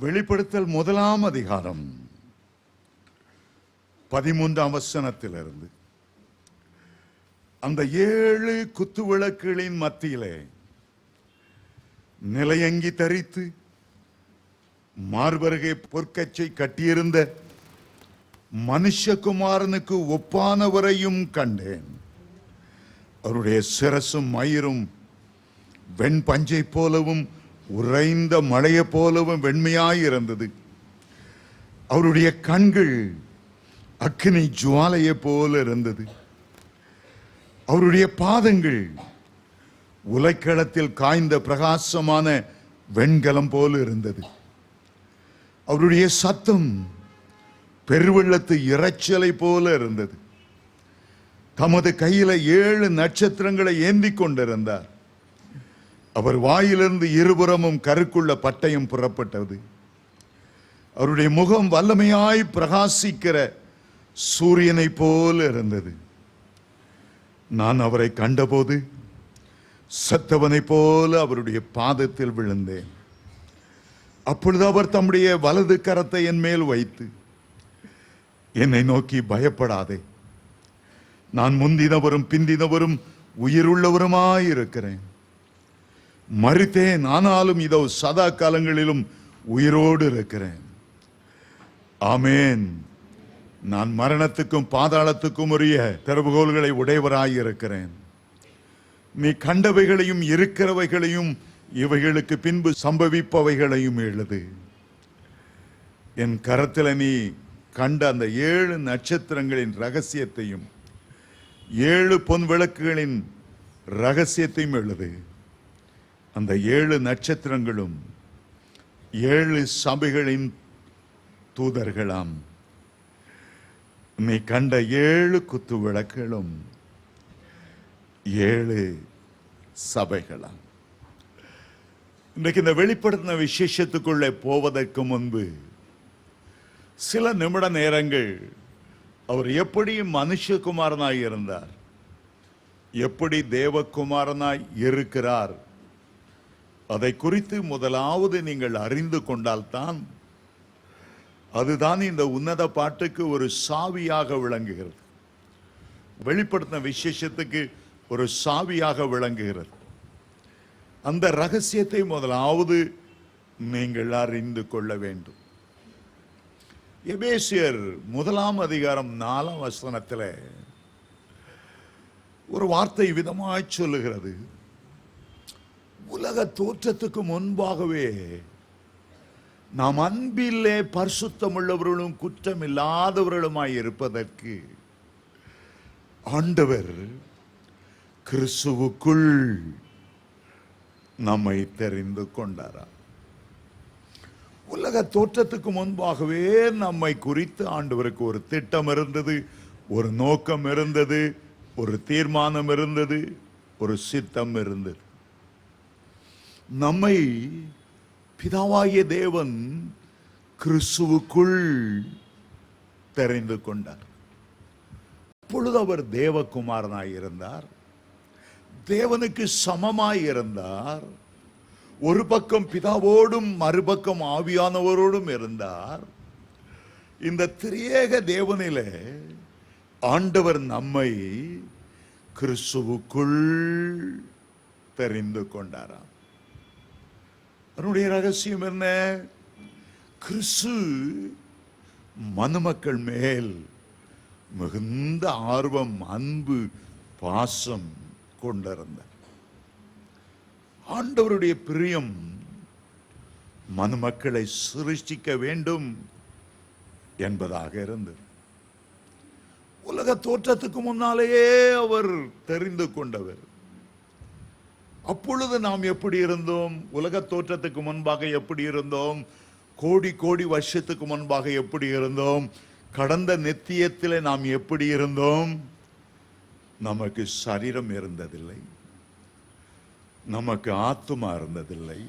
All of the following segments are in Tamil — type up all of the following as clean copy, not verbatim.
வெளிப்படுத்தல் 1 அதிகாரம் 13 வசனத்திலிருந்து அந்த 7 குத்துவிளக்குகளின் மத்தியிலே நிலையங்கி தரித்து மார்பருகே பொற்கச்சை கட்டியிருந்த மனுஷகுமாரனுக்கு ஒப்பானவரையும் கண்டேன். அவருடைய சிரசும் மயிரும் வெண்பஞ்சை போலவும் உறைந்த மழையை போலவும் வெண்மையாயிருந்தது. அவருடைய கண்கள் அக்கினி ஜுவாலையை போல இருந்தது. அவருடைய பாதங்கள் உலைக்களத்தில் காய்ந்த பிரகாசமான வெண்கலம் போல இருந்தது. அவருடைய சத்தம் பெருவெள்ளத்து இரைச்சலை போல இருந்தது. தமது கையில 7 நட்சத்திரங்களை ஏந்தி கொண்டிருந்தார். அவர் வாயிலிருந்து இருபுறமும் கருக்குள்ள பட்டயம் புறப்பட்டது. அவருடைய முகம் வல்லமையாய் பிரகாசிக்கிற சூரியனை போல இருந்தது. நான் அவரை கண்டபோது சத்தவனை போல அவருடைய பாதத்தில் விழுந்தேன். அப்பொழுது அவர் தம்முடைய வலது கரத்தை என் மேல் வைத்து என்னை நோக்கி, பயப்படாதே, நான் முந்தினவரும் பிந்தினவரும் உயிருள்ளவருமாயிருக்கிறேன். மரித்தேன், ஆனாலும் இதோ சதா காலங்களிலும் உயிரோடு இருக்கிறேன். ஆமேன். நான் மரணத்துக்கும் பாதாளத்துக்கும் உரிய திறவுகோல்களை உடையவராயிருக்கிறேன். நீ கண்டவைகளையும் இருக்கிறவைகளையும் இவைகளுக்கு பின்பு சம்பவிப்பவைகளையும் எழுது. என் கரத்தில் நீ கண்ட அந்த 7 நட்சத்திரங்களின் ரகசியத்தையும் 7 பொன் விளக்குகளின் ரகசியத்தையும் எழுது. அந்த 7 நட்சத்திரங்களும் 7 சபைகளின் தூதர்களாம். நீ கண்ட 7 குத்து விளக்குகளும் 7 சபைகளாம். இன்றைக்கு இந்த வெளிப்படுத்தின விசேஷத்துக்குள்ளே போவதற்கு முன்பு சில நிமிட நேரங்கள் அவர் எப்படி மனுஷகுமாரனாய் இருந்தார், எப்படி தேவகுமாரனாய் இருக்கிறார், அதை குறித்து முதலாவது நீங்கள் அறிந்து கொண்டால்தான் அதுதான் இந்த உன்னத பாட்டுக்கு ஒரு சாவியாக விளங்குகிறது. வெளிப்படுத்தின விசேஷத்துக்கு ஒரு சாவியாக விளங்குகிறது. அந்த ரகசியத்தை முதலாவது நீங்கள் அறிந்து கொள்ள வேண்டும். எபேசியர் 1 அதிகாரம் 4 வசனத்தில் ஒரு வார்த்தை விதமாய் சொல்லுகிறது, உலக தோற்றத்துக்கு முன்பாகவே நாம் அன்பிலே பரிசுத்தமுள்ளவர்களும் குற்றம் இல்லாதவர்களுமாய் இருப்பதற்கு ஆண்டவர் கிறிஸ்துவுக்குள் நம்மை தெரிந்து கொண்டாரா. உலக தோற்றத்துக்கு முன்பாகவே நம்மை குறித்து ஆண்டவருக்கு ஒரு திட்டம் இருந்தது, ஒரு நோக்கம் இருந்தது, ஒரு தீர்மானம் இருந்தது, ஒரு சித்தம் இருந்தது. நம்மை பிதாவாகிய தேவன் கிறிஸ்துவுக்குள் தெரிந்து கொண்டார். அப்பொழுது அவர் தேவகுமாரனாய் இருந்தார், தேவனுக்கு சமமாய் இருந்தார். ஒரு பக்கம் பிதாவோடும் மறுபக்கம் ஆவியானவரோடும் இருந்தார். இந்த திரியேக தேவனிலே ஆண்டவர் நம்மை கிறிஸ்துவுக்குள் தெரிந்து கொண்டாராம். அதனுடைய ரகசியம் என்ன? கிறிஸ்து மனுமக்கள் மேல் மிகுந்த ஆர்வம், அன்பு, பாசம் கொண்டிருந்தார். ஆண்டவருடைய பிரியம் மனுமக்களை சிருஷ்டிக்க வேண்டும் என்பதாக இருந்தது. உலக தோற்றத்துக்கு முன்னாலேயே அவர் தெரிந்து கொண்டவர். அப்பொழுது நாம் எப்படி இருந்தோம்? உலக தோற்றத்துக்கு முன்பாக எப்படி இருந்தோம்? கோடி கோடி வருஷத்துக்கு முன்பாக எப்படி இருந்தோம்? கடந்த நித்தியத்தில் நாம் எப்படி இருந்தோம்? நமக்கு சரீரம் இருந்ததில்லை, நமக்கு ஆத்துமா இருந்ததில்லை.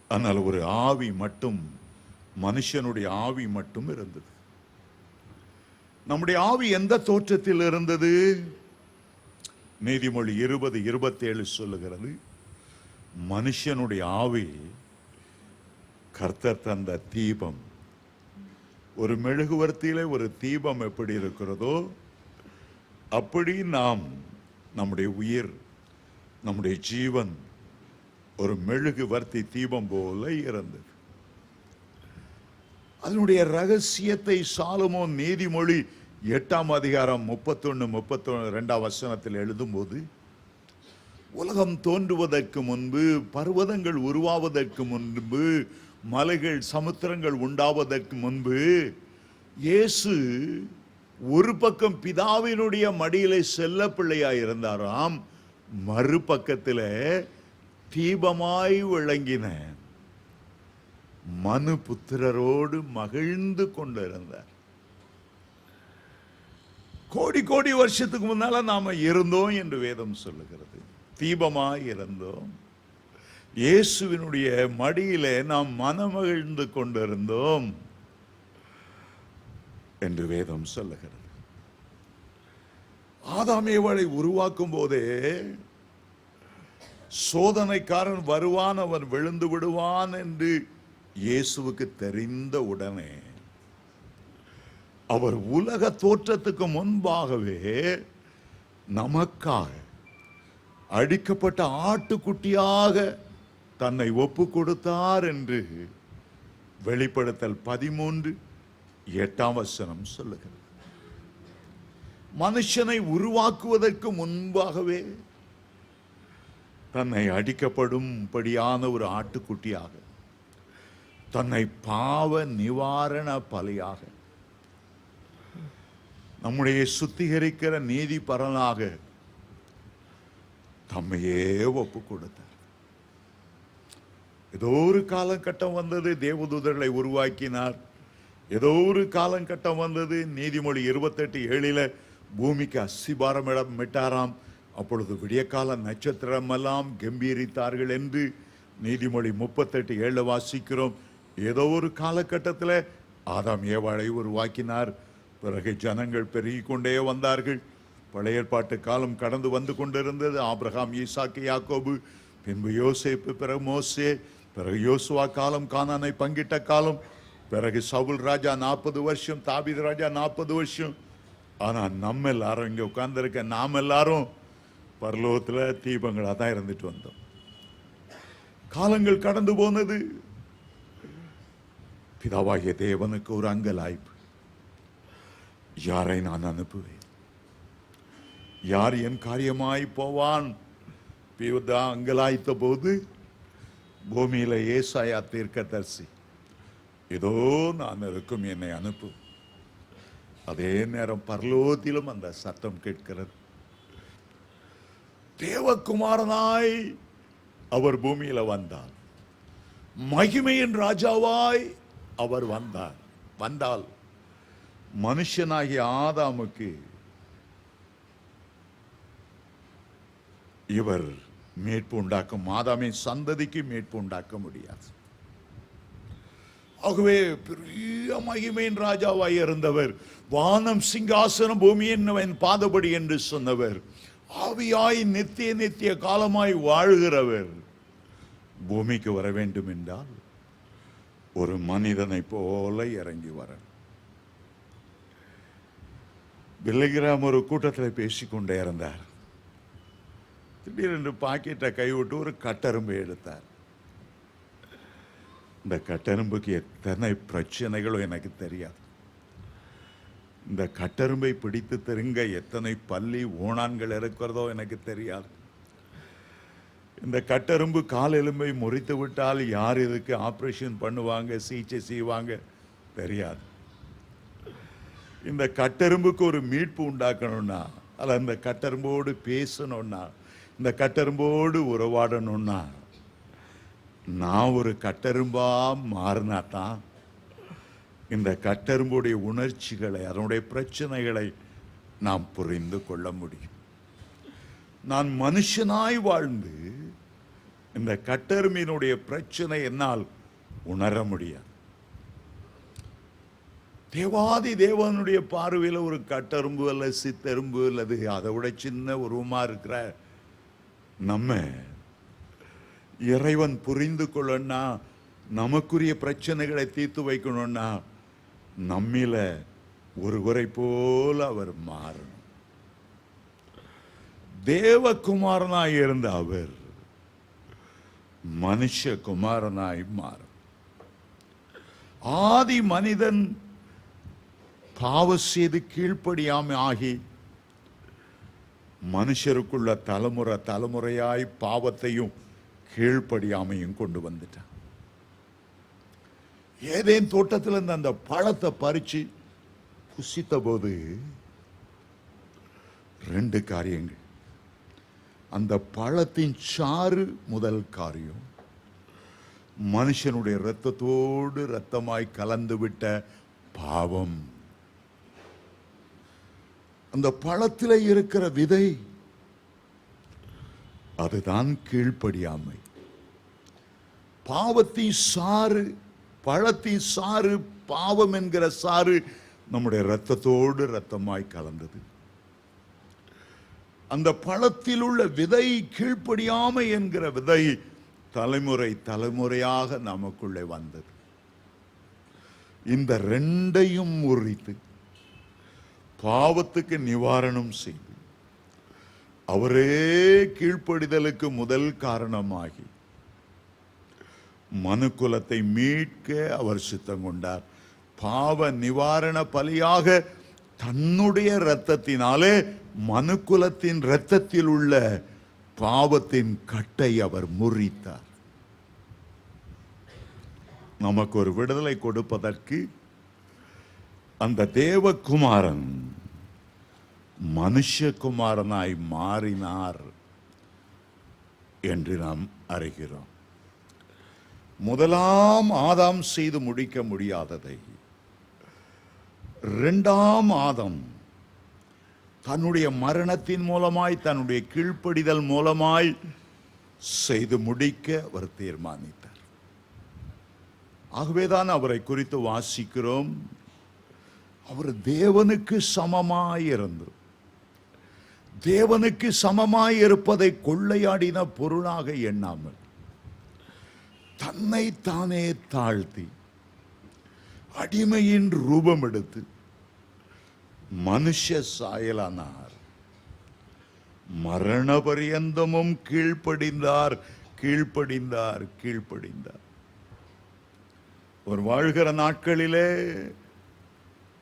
ஆனால் ஒரு ஆவி மட்டும், மனுஷனுடைய ஆவி மட்டும் இருந்தது. நம்முடைய ஆவி எந்த தோற்றத்தில் இருந்தது? நீதிமொழி 20:27 சொல்லுகிறது, மனுஷனுடைய ஆவி கர்த்தர் தந்த தீபம். ஒரு மெழுகுவர்த்தியிலே ஒரு தீபம் எப்படி இருக்கிறதோ அப்படி நாம், நம்முடைய உயிர், நம்முடைய ஜீவன் ஒரு மெழுகுவர்த்தி தீபம் போல இருந்தது. அதனுடைய ரகசியத்தை சாலமோன் நீதிமொழி 8ஆம் அதிகாரம் 31-32 வசனத்தில் எழுதும்போது, உலகம் தோன்றுவதற்கு முன்பு, பர்வதங்கள் உருவாவதற்கு முன்பு, மலைகள் சமுத்திரங்கள் உண்டாவதற்கு முன்பு, இயேசு ஒரு பக்கம் பிதாவினுடைய மடியிலே செல்ல பிள்ளையாய் இருந்தாராம், மறுபக்கத்தில் தீபமாய் விளங்கின மனு புத்திரரோடு மகிழ்ந்து கொண்டிருந்தார். கோடி கோடி வருஷத்துக்கு முன்னால நாம இருந்தோம் என்று வேதம் சொல்லுகிறது. தீபமாய் இருந்தோம். இயேசுவினுடைய மடியிலே நாம் மனமகிழ்ந்து கொண்டிருந்தோம் என்று வேதம் சொல்லுகிறது. ஆதாம் ஏவாளை உருவாக்கும் போதே சோதனைக்காரன் வருவான், அவன் விழுந்து விடுவான் என்று இயேசுவுக்கு தெரிந்த உடனே அவர் உலக தோற்றத்துக்கு முன்பாகவே நமக்காக அடிக்கப்பட்ட ஆட்டுக்குட்டியாக தன்னை ஒப்பு கொடுத்தார் என்று வெளிப்படுத்தல் 13:8 வசனம் சொல்லுகிறது. மனுஷனை உருவாக்குவதற்கு முன்பாகவே தன்னை அடிக்கப்படும்படியான ஒரு ஆட்டுக்குட்டியாக, தன்னை பாவ நிவாரண பலியாக, நம்முடைய சுத்திகரிக்கிற நீதி பரனாக தம்மையே ஒப்பு கொடுத்தார். ஏதோ ஒரு காலகட்டம் வந்தது, தேவதூதர்களை உருவாக்கினார். ஏதோ ஒரு காலகட்டம் வந்தது, நீதிமொழி 28:7 பூமிக்கு அஸ்திபாரம் மிட்டாராம். அப்பொழுது விடிய கால நட்சத்திரம் எல்லாம் கம்பீரித்தார்கள் என்று நீதிமொழி 38:7 வாசிக்கிறோம். ஏதோ ஒரு காலகட்டத்தில் ஆதாம் ஏவாளை உருவாக்கினார். பிறகு ஜனங்கள் பெருகி கொண்டே வந்தார்கள். பழைய ஏற்பாட்டு காலம் கடந்து வந்து கொண்டிருந்தது. ஆபிரகாம், ஈசாக்கு, யாக்கோபு, பின்பு யோசேப்பு, பிறகு மோசே, பிறகு யோசுவா காலம், கானானை பங்கிட்ட காலம், பிறகு சவுல் ராஜா 40 வருஷம், தாவீது ராஜா 40 வருஷம். ஆனா நம்ம எல்லாரும் இங்க உட்கார்ந்துருக்க நாம் எல்லாரும் பரலோகத்தில் தீபங்களாக தான் இருந்துட்டு வந்தோம். காலங்கள் கடந்து போனது. பிதாவாகிய தேவனுக்கு ஒரு அங்கலாய்ப்பு, யாரை நான் அனுப்புவேன், யார் என் காரியமாய் போவான்? பிதா அங்கலாய்த்த போது பூமியில ஏசாயா தீர்க்கதரிசி, ஏதோ நான் இருக்கும், என்னை அனுப்பு. அதே நேரம் பரலோகத்திலும் அந்த சத்தம் கேட்கிறது. தேவகுமாரனாய் அவர் பூமியில வந்தார், மகிமையின் ராஜாவாய் அவர் வந்தால் மனுஷனாகிய ஆதாமுக்கு இவர் மீட்பு உண்டாக்கும், ஆதாமின் சந்ததிக்கு மீட்பு உண்டாக்க முடியாது. ஆகவே பெரிய மகிமையின் ராஜாவாய் இருந்தவர், வானம் சிங்காசனம் பூமியின் பாதபடி என்று சொன்னவர், ஆவியாய் நித்திய நித்திய காலமாய் வாழ்கிறவர் பூமிக்கு வர வேண்டும் என்றால் ஒரு மனிதனை போல இறங்கி வர. பில்லிகிராம் ஒரு கூட்டத்தில் பேசிக்கொண்டே இருந்தார். திடீரென்று பாக்கெட்டை கைவிட்டு ஒரு கட்டெரும்பை எடுத்தார். இந்த கட்டெரும்புக்கு எத்தனை பிரச்சனைகளும் எனக்கு தெரியாது. இந்த கட்டெரும்பை பிடித்து தெரிங்க எத்தனை பள்ளி ஓணான்கள் இருக்கிறதோ எனக்கு தெரியாது. இந்த கட்டெரும்பு கால் எலும்பை முறித்து விட்டால் யார் இதுக்கு ஆப்ரேஷன் பண்ணுவாங்க, சிகிச்சை செய்வாங்க தெரியாது. இந்த கட்டெரும்புக்கு ஒரு மீட்பு உண்டாக்கணும்னா, அல்ல இந்த கட்டெரும்போடு பேசணும்னா, இந்த கட்டெரும்போடு உறவாடணும்னா, நான் ஒரு கட்டெரும்பா மாறினா தான் இந்த கட்டெரும்புடைய உணர்ச்சிகளை, அதனுடைய பிரச்சனைகளை நாம் புரிந்து கொள்ள முடியும். நான் மனுஷனாய் வாழ்ந்து இந்த கட்டெரும்பினுடைய பிரச்சனை என்னால் உணர முடியாது. தேவாதி தேவனுடைய பார்வையில் ஒரு கட்டெரும்பு அல்ல சித்தெரும்பு அல்லது அதை விட சின்ன உருவமா இருக்கிற நம்ம இறைவன் புரிந்து கொள்ளனா நமக்குரிய பிரச்சனைகளை தீர்த்து வைக்கணும்னா நம்மில ஒருவரை போல அவர் மாறணும். தேவகுமாரனாய் இருந்த அவர் மனுஷகுமாரனாய் மாறும். ஆதி மனிதன் பாவம் செய்து கீழ்ப்படியாமை ஆகி மனுஷருக்குள்ள தலைமுறை தலைமுறையாய் பாவத்தையும் கீழ்ப்படியாமையும் கொண்டு வந்துட்டான். ஏதேன் தோட்டத்தில் இருந்து அந்த பழத்தை பறிச்சு புசித்த போது 2 காரியங்கள். அந்த பழத்தின் சாறு முதல் காரியம், மனுஷனுடைய இரத்தத்தோடு இரத்தமாய் கலந்து விட்ட பாவம். அந்த பழத்தில் இருக்கிற விதை அதுதான் கீழ்ப்படியாமை. பாவத்தின் சாறு, பழத்தின் சாறு, பாவம் என்கிற சாறு நம்முடைய இரத்தத்தோடு இரத்தமாய் கலந்தது. அந்த பழத்தில் உள்ள விதை கீழ்ப்படியாமை என்கிற விதை தலைமுறை தலைமுறையாக நமக்குள்ளே வந்தது. இந்த 2ஐயும் முறித்து பாவத்துக்கு நிவாரணம் செய்து அவரே கீழ்ப்படிதலுக்கு முதல் காரணமாகி மனுக்குலத்தை மீட்க அவர் சித்தம் கொண்டார். பாவ நிவாரண பலியாக தன்னுடைய இரத்தத்தினாலே மனுக்குலத்தின் இரத்தத்தில் உள்ள பாவத்தின் கட்டை அவர் முறித்தார். நமக்கு ஒரு விடுதலை கொடுப்பதற்கு அந்த தேவகுமாரன் மனுஷகுமாரனாய் மாறினார் என்று நாம் அறிகிறோம். முதலாம் ஆதாம் செய்து முடிக்க முடியாததை 2ஆம் ஆதாம் தன்னுடைய மரணத்தின் மூலமாய், தன்னுடைய கீழ்ப்படிதல் மூலமாய் செய்து முடிக்க அவர் தீர்மானித்தார். ஆகவேதான் அவரை குறித்து வாசிக்கிறோம், அவர் தேவனுக்கு சமமாயிருந்து தேவனுக்கு சமமாய் இருப்பதை கொள்ளையாடின பொருளாக எண்ணாமல் தன்னை தானே தாழ்த்தி அடிமையின் ரூபம் எடுத்து மனுஷ சாயலானார். மரண பரியந்தமும் கீழ்ப்படிந்தார், கீழ்ப்படிந்தார், கீழ்ப்படிந்தார். ஒரு வாழ்கிற நாட்களிலே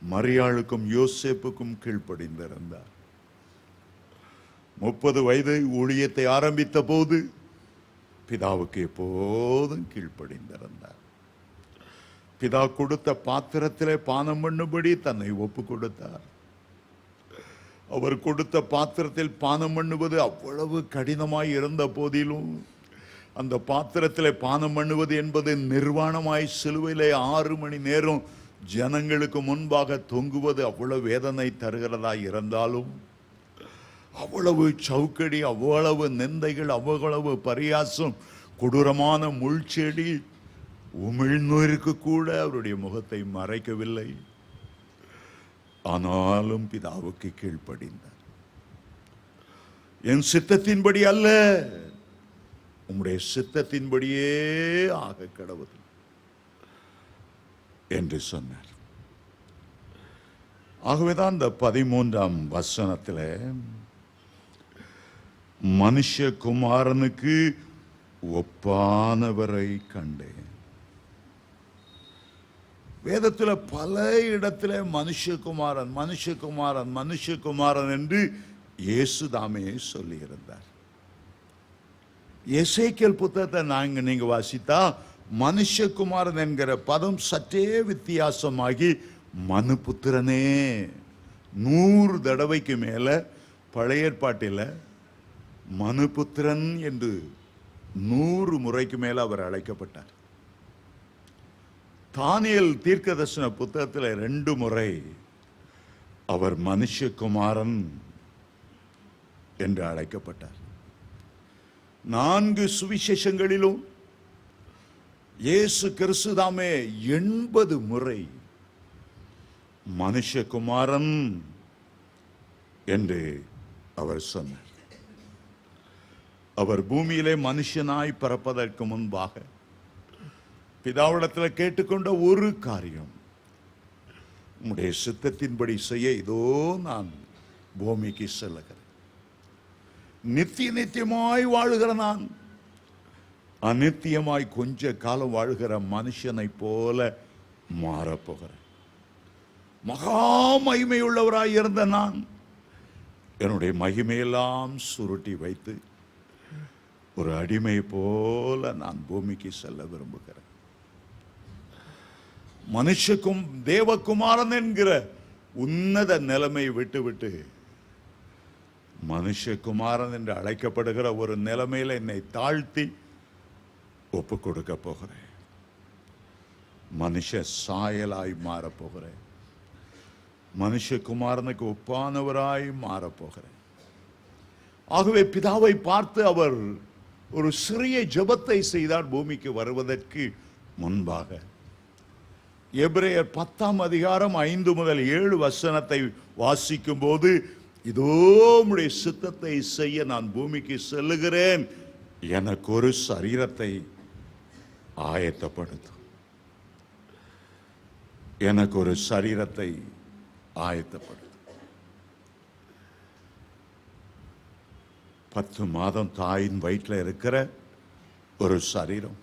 மரியாளுக்கும் யோசேப்புக்கும் கீழ்ப்படிந்திருந்தார். 30 வயது ஊழியத்தை ஆரம்பித்த போது பிதாவுக்கு எப்போதும் கீழ்ப்படிந்திருந்தார். பிதா கொடுத்த பாத்திரத்திலே பானம் பண்ணும்படி தன்னை ஒப்பு கொடுத்தார். அவர் கொடுத்த பாத்திரத்தில் பானம் பண்ணுவது அவ்வளவு கடினமாய் இருந்த போதிலும் அந்த பாத்திரத்திலே பானம் பண்ணுவது என்பது நிர்வாணமாய் சிலுவையிலே 6 மணி நேரம் ஜனங்களுக்கு முன்பாக தொங்குவது அவ்வளவு வேதனை தருகிறதா இருந்தாலும், அவ்வளவு சவுக்கடி, அவ்வளவு நிந்தைகள், அவ்வளவு பரியாசம், கொடூரமான முள்செடி, உமிழ்நோயிற்கு கூட அவருடைய முகத்தை மறைக்கவில்லை. ஆனாலும் பிதாவுக்கு கீழ்ப்படிந்தார். என் சித்தத்தின்படி அல்ல, உம்முடைய சித்தத்தின்படியே ஆக கடவுள் என்று சொன்னார். ஆகவேதான் இந்த 13ஆம் வசனத்தில் மனுஷகுமாரனுக்கு ஒப்பானவரை கண்டேன். வேதத்தில் பல இடத்துல மனுஷகுமாரன், மனுஷகுமாரன், மனுஷகுமாரன் என்று இயேசு தாமே சொல்லி இருந்தார். எசேக்கியேல் புத்தகத்தை நீங்க வாசித்தா மனுஷகுமாரன் என்கிற பதம் சற்றே வித்தியாசமாகி மனுபுத்திரனே 100 தடவைக்கு மேல பழைய ஏற்பாட்டில் மனுபுத்திரன் என்று 100 முறைக்கு மேல அவர் அழைக்கப்பட்டார். தானியேல் தீர்க்கதரிசன புத்தகத்தில் 2 முறை அவர் மனுஷகுமாரன் என்று அழைக்கப்பட்டார். 4 சுவிசேஷங்களிலும் இயேசு கிறிஸ்து தாமே 80 முறை மனுஷகுமாரன் என்று அவர் சொன்னார். அவர் பூமியிலே மனுஷனாய் பிறப்பதற்கு முன்பாக பிதாவிடத்தில் கேட்டுக்கொண்ட ஒரு காரியம், உம்முடைய சித்தத்தின்படி செய்ய இதோ நான் பூமிக்கு செல்லுகிறேன். நித்தியமாய் வாழுகிற நான் அநித்தியமாய் கொஞ்ச காலம் வாழ்கிற மனுஷனை போல மாறப்போகிறேன். மகா மகிமையுள்ளவராய் இருந்த நான் என்னுடைய மகிமையெல்லாம் சுருட்டி வைத்து ஒரு அடிமை போல நான் பூமிக்கு செல்ல விரும்புகிறேன். மனுஷக்கும் தேவகுமாரன் என்கிற உன்னத நிலைமை விட்டு மனுஷகுமாரன் என்று அழைக்கப்படுகிற ஒரு நிலைமையில என்னை தாழ்த்தி ஒப்பு கொடுக்க போகிறேன். மனுஷ சாயலாய் மாறப்போகிறேன். மனுஷகுமாரனுக்கு ஒப்பானவராய் மாறப்போகிறேன். ஆகவே பிதாவை பார்த்து அவர் ஒரு சிறிய ஜெபத்தை செய்தார் பூமிக்கு வருவதற்கு முன்பாக. எபிரேயர் 10ஆம் அதிகாரம் 5 முதல் 7 வசனத்தை வாசிக்கும் போது, இதோ உம்முடைய சித்தத்தை செய்ய நான் பூமிக்கு செல்லுகிறேன், எனக்கு ஒரு சரீரத்தை ஆயத்தப்படுத்தும், எனக்கு ஒரு சரீரத்தை ஆயத்தப்படுத்தும். 10 மாதம் தாயின் வயிற்றில் இருக்கிற ஒரு சரீரம்,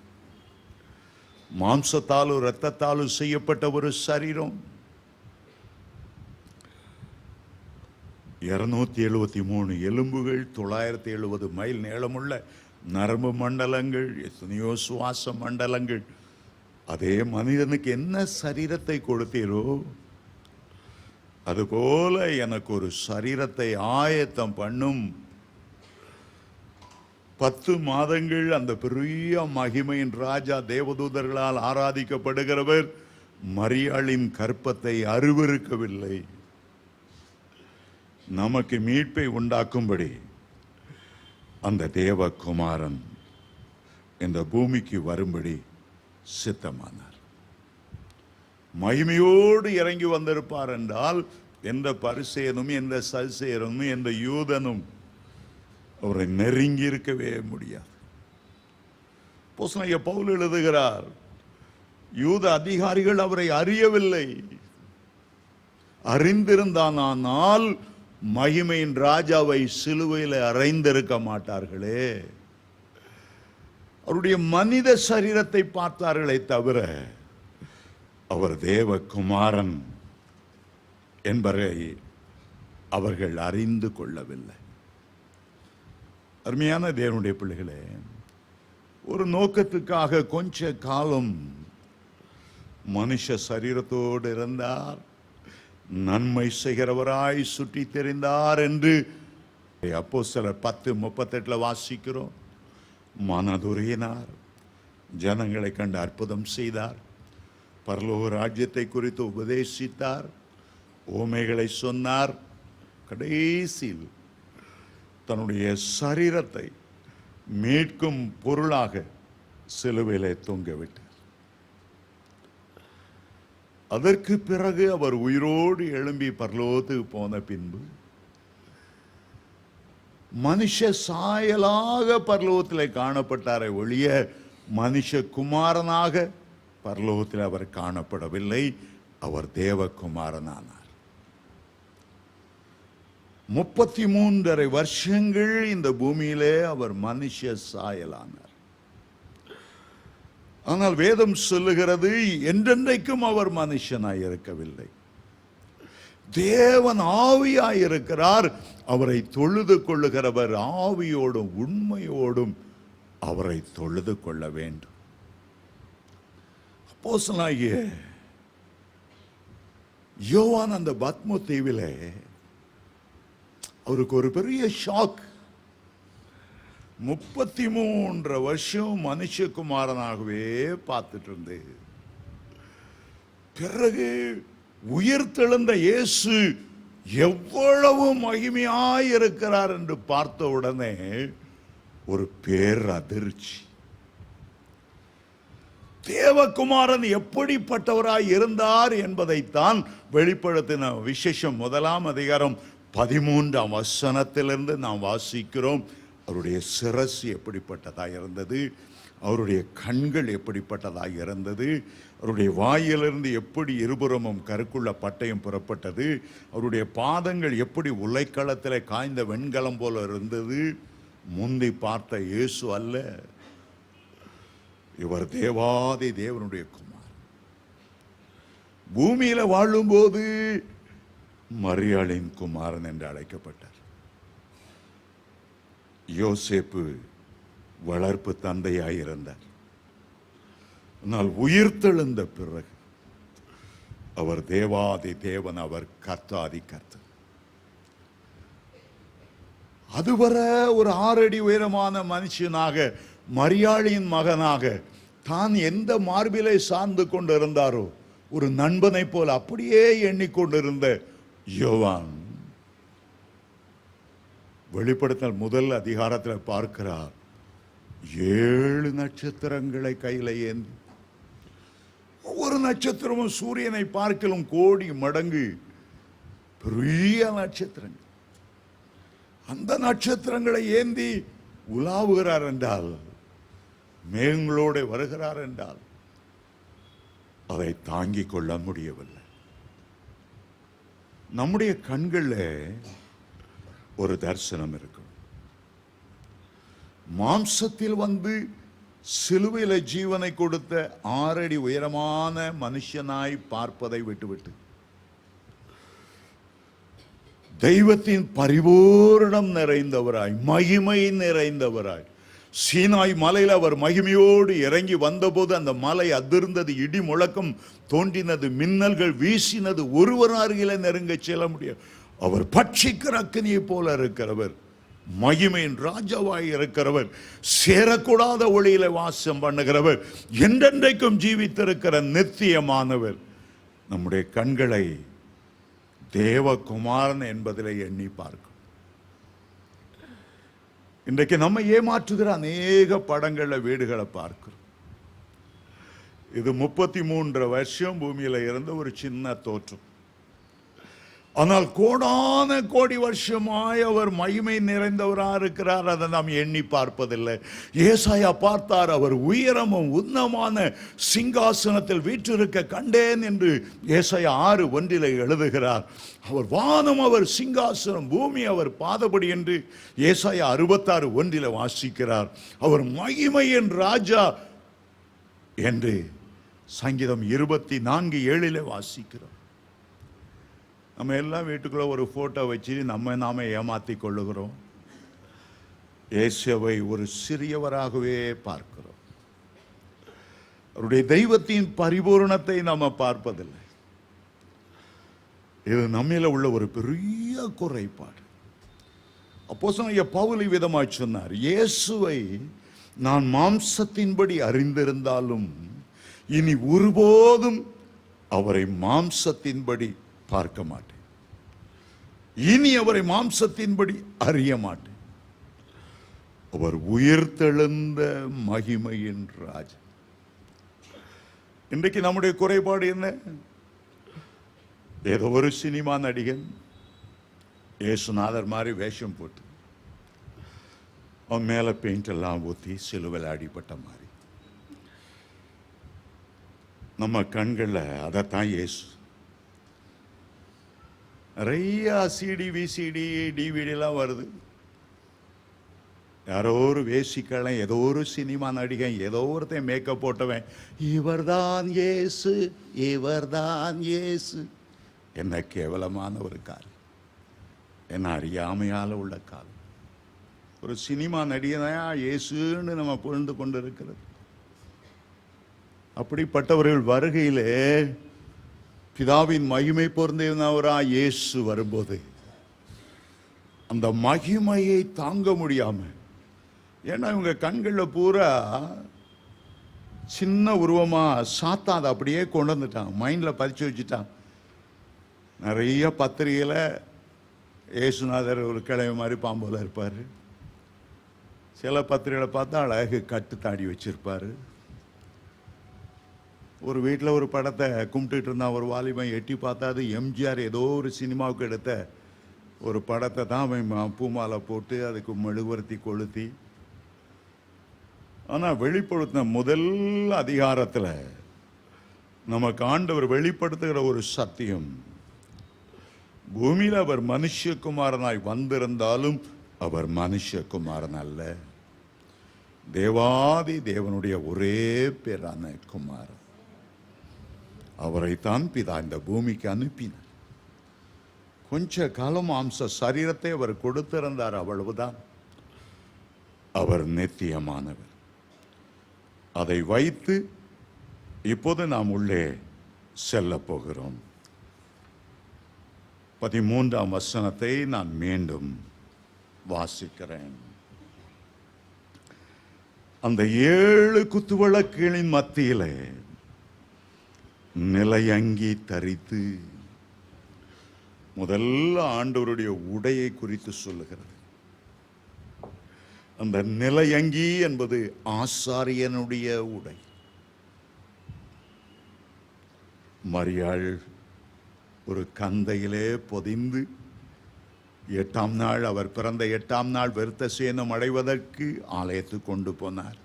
மாம்சத்தாலும் இரத்தத்தாலும் செய்யப்பட்ட ஒரு சரீரம், 273 எலும்புகள், 970 மைல் நீளமுள்ள நரம்பு மண்டலங்கள், எத்தனையோ சுவாச மண்டலங்கள். அதே மனிதனுக்கு என்ன சரீரத்தை கொடுத்தீரோ அதுபோல எனக்கு ஒரு சரீரத்தை ஆயத்தம் பண்ணும். 10 மாதங்கள் அந்த பெரிய மகிமையின் ராஜா தேவதூதர்களால் ஆராதிக்கப்படுகிறவர் மரியாளின் கற்பத்தை அருவருக்கவில்லை. நமக்கு மீட்பை உண்டாக்கும்படி அந்த தேவகுமாரன் இந்த பூமிக்கு வரும்படி சித்தமானார். மகிமையோடு இறங்கி வந்திருப்பார் என்றால் எந்த பரிசேயனும் எந்த சல்சேயனும் எந்த யூதனும் அவரை நெருங்கி இருக்கவே முடியாது. அப்போஸ்தலனாகிய பவுல் எழுதுகிறார், யூத அதிகாரிகள் அவரை அறியவில்லை, அறிந்திருந்தானால் மகிமையின் ராஜாவை சிலுவையில் அறைந்திருக்க மாட்டார்களே. அவருடைய மனித சரீரத்தை பார்த்தார்களே தவிர அவர் தேவகுமாரன் என்பதை அவர்கள் அறிந்து கொள்ளவில்லை. அருமையான தேவனுடைய பிள்ளைகளே, ஒரு நோக்கத்துக்காக கொஞ்ச காலம் மனுஷ சரீரத்தோடு இருந்தார், நன்மை செய்கிறவராய் சுற்றி தெரிந்தார் என்று அப்போஸ்தலர் 10:38 வாசிக்கிறோம். மனதுருகினார், ஜனங்களை கண்டு அற்புதம் செய்தார், பரலோக ராஜ்யத்தை குறித்து உபதேசித்தார், ஓமைகளை சொன்னார். கடைசியில் தன்னுடைய சரீரத்தை மீட்கும் பொருளாக சிலுவையிலே தொங்கவிட்டார். அதற்கு பிறகு அவர் உயிரோடு எழும்பி பரலோகத்துக்கு போன பின்பு மனுஷ சாயலாக பரலோகத்தில் காணப்பட்டாரை ஒழிய மனுஷகுமாரனாக பரலோகத்தில் அவர் காணப்படவில்லை. அவர் தேவகுமாரனானார். 33.5 வருஷங்கள் இந்த பூமியிலே அவர் மனுஷ சாயலானார். ஆனால் வேதம் சொல்லுகிறது, என்றென்றைக்கும் அவர் மனுஷனாய் இருக்கவில்லை, தேவன் ஆவியாய் இருக்கிறார். அவரை தொழுது கொள்ளுகிறவர் ஆவியோடும் உண்மையோடும் அவரை தொழுது கொள்ள வேண்டும். அப்போஸ்தலனாகிய யோவான் அந்த பத்மோ தீவிலே அவருக்கு ஒரு பெரிய ஷாக். 33 வருஷம் மனுஷகுமாரனாகவே பார்த்துட்டு இருந்து, பிறகு உயிர்த்தெழுந்த இயேசு எவ்வளவு மகிமையாய் இருக்கிறார் என்று பார்த்த உடனே ஒரு பேரதிர்ச்சி. தேவகுமாரன் எப்படிப்பட்டவராய் இருந்தார் என்பதைத்தான் வெளிப்படுத்தின விசேஷம் 1ஆம் அதிகாரம் 13ஆம் வசனத்திலிருந்து நாம் வாசிக்கிறோம். அவருடைய சிரசு எப்படிப்பட்டதாக இருந்தது, அவருடைய கண்கள் எப்படிப்பட்டதாக இருந்தது, அவருடைய வாயிலிருந்து எப்படி இருபுறமும் கருக்குள்ள பட்டயம் புறப்பட்டது, அவருடைய பாதங்கள் எப்படி உலைக்களத்தில் காய்ந்த வெண்கலம் போல இருந்தது. முந்தி பார்த்த இயேசு அல்ல, இவர் தேவாதி தேவனுடைய குமார். பூமியில வாழும்போது மரியாளின் குமாரன் என்று அழைக்கப்பட்டார். யோசேப்பு வளர்ப்பு தந்தையாயிருந்தார். ஆனால் உயிர்த்தெழுந்த பிறகு அவர் தேவாதி தேவன், அவர் கர்த்தாதி கர்த்தர். அதுவரை ஒரு 6 அடி உயரமான மனுஷனாக, மரியாளின் மகனாக, தான் எந்த மார்பிலை சார்ந்து கொண்டிருந்தாரோ ஒரு நண்பனை போல அப்படியே எண்ணிக்கொண்டிருந்த யோவான் வெளிப்படுத்தல் முதல் அதிகாரத்தில் பார்க்கிறார், 7 நட்சத்திரங்களை கையில் ஏந்தி, ஒவ்வொரு நட்சத்திரமும் சூரியனை பார்க்கலும் கோடி மடங்கு பெரிய நட்சத்திரங்கள். அந்த நட்சத்திரங்களை ஏந்தி உலாவுகிறார் என்றால், மேகங்களோடு வருகிறார் என்றால் அதை தாங்கிக் கொள்ள முடியவில்லை. நம்முடைய கண்களில் ஒரு தரிசனம் இருக்கும். மாம்சத்தில் வந்து சிலுவையில ஜீவனை கொடுத்த 6 அடி உயரமான மனுஷனாய் பார்ப்பதை விட்டுவிட்டு தெய்வத்தின் பரிபூரணம் நிறைந்தவராய், மகிமை நிறைந்தவராய், சீனாய் மலையில் அவர் மகிமையோடு இறங்கி வந்தபோது அந்த மலை அதிர்ந்தது, இடி முழக்கம் தோன்றினது, மின்னல்கள் வீசினது, ஒருவர் அருகில நெருங்க செல்ல முடியாது. அவர் பட்சிக்கிற அக்கினியை போல இருக்கிறவர், மகிமையின் ராஜாவாய் இருக்கிறவர், சேரக்கூடாத ஒளியில வாசம் பண்ணுகிறவர், என்றென்றைக்கும் ஜீவித்திருக்கிற நித்தியமானவர். நம்முடைய கண்களை தேவகுமாரன் என்பதிலே எண்ணி பார்க்கும். இன்றைக்கு நம்ம ஏமாற்றுகிற அநேக படங்கள்ல வீடுகளை பார்க்கிறோம். இது 33 வருஷம் பூமியில இருந்த ஒரு சின்ன தோற்றம். ஆனால் கோடான கோடி வருஷமாய் அவர் மகிமை நிறைந்தவராக இருக்கிறார். அதை நாம் எண்ணி பார்ப்பதில்லை. ஏசாயா பார்த்தார், அவர் உயரமும் உன்னமான சிங்காசனத்தில் வீற்றிருக்க கண்டேன் என்று ஏசாயா 6:1 எழுதுகிறார். அவர் வானம் அவர் சிங்காசனம், பூமி அவர் பாதபடி என்று ஏசாயா 66:1 வாசிக்கிறார். அவர் மகிமையின் ராஜா என்று சங்கீதம் 24:7 வாசிக்கிறோம். நம்ம எல்லாம் வீட்டுக்குள்ள ஒரு போட்டோ வச்சு நாம ஏமாத்தி கொள்ளுகிறோம். இயேசுவை ஒரு சிறியவராகவே பார்க்கிறோம். அவருடைய தெய்வத்தின் பரிபூரணத்தை நாம பார்ப்பதில்லை. இது நம்மில உள்ள ஒரு பெரிய குறைபாடு. அப்போஸ்தலனாகிய பவுல் விதமாய் சொன்னார், இயேசுவை நான் மாம்சத்தின்படி அறிந்திருந்தாலும் இனி ஒருபோதும் அவரை மாம்சத்தின்படி பார்க்க மாட்டேன், இனி அவரை மாம்சத்தின்படி அறிய மாட்டேன். அவர் உயிர்த்தெழுந்த மகிமையின் ராஜா. இன்றைக்கு நம்முடைய குறைபாடு என்ன? ஏதோ ஒரு சினிமா நடிகன் இயேசுநாதர் மாதிரி வேஷம் போட்டு அவன் மேல பெயிண்ட் எல்லாம் ஊற்றி சிலுவையில் அடிபட்ட மாதிரி நம்ம கண்களில் அதைத்தான் இயேசு. நிறைய சிடி, விசிடி, டிவிடிலாம் வருது. யாரோ ஒரு வேசிக்கலாம், ஏதோ ஒரு சினிமா நடிகன், ஏதோ ஒருத்தன் மேக்கப் போட்டவன், இவர்தான் இயேசு, இவர்தான் இயேசு. என்ன கேவலமான ஒரு காலம், என்ன அறியாமையால் உள்ள காலம். ஒரு சினிமா நடிகனா இயேசுன்னு நம்ம புகழ்ந்து கொண்டு இருக்கிறது. அப்படிப்பட்டவர்கள் வருகையிலே பிதாவின் மகிமை பொருந்தினவராய் இயேசு வரும்போது அந்த மகிமையை தாங்க முடியாம, ஏன்னா இவங்க கண்களில் பூரா சின்ன உருவமா சாத்தான் அதை அப்படியே கொண்டு வந்துட்டான், மைண்ட்ல பதிச்சு வச்சுட்டான். நிறைய பத்திரிகையில் இயேசுநாதர் ஒரு கிழமை மாதிரி பாம்போல இருப்பார். சில பத்திரிகைகளை பார்த்தா அழகு கட்டு தாடி வச்சிருப்பாரு. ஒரு வீட்டில் ஒரு படத்தை கும்பிட்டுட்டு இருந்தான் ஒரு வாலிபன், எட்டி பார்த்தா அது எம்ஜிஆர் ஏதோ ஒரு சினிமாவுக்கு எடுத்த ஒரு படத்தை தான் அவன் பூமாலை போட்டு அதுக்கு மெழுகுவர்த்தி கொளுத்தி. ஆனால் வெளிப்படுத்தின முதல் அதிகாரத்தில் நமக்கு ஆண்டவர் வெளிப்படுத்துகிற ஒரு சத்தியம், பூமியில் அவர் மனுஷகுமாரனாய் வந்திருந்தாலும் அவர் மனுஷகுமாரன் அல்ல, தேவாதி தேவனுடைய ஒரே பேரான குமாரன். அவரைத்தான் பிதா இந்த பூமிக்கு அனுப்பினார். கொஞ்ச காலம் மாம்ச சரீரத்தை அவர் கொடுத்திருந்தார், அவ்வளவுதான். அவர் நித்தியமானவர். அதை வைத்து இப்போது நாம் உள்ளே செல்ல போகிறோம். 13ஆம் வசனத்தை நான் மீண்டும் வாசிக்கிறேன். அந்த 7 குத்துவிளக்குகளின் மத்தியிலே நிலையங்கி தரித்து, முதல்ல ஆண்டவருடைய உடையை குறித்து சொல்லுகிறது. அந்த நிலையங்கி என்பது ஆசாரியனுடைய உடை. மரியாள் ஒரு கந்தையிலே பொதிந்து 8ஆம் நாள், அவர் பிறந்த 8ஆம் நாள் விருத்த சேதனம் அடைவதற்கு ஆலயத்துக்கு கொண்டு போனார்.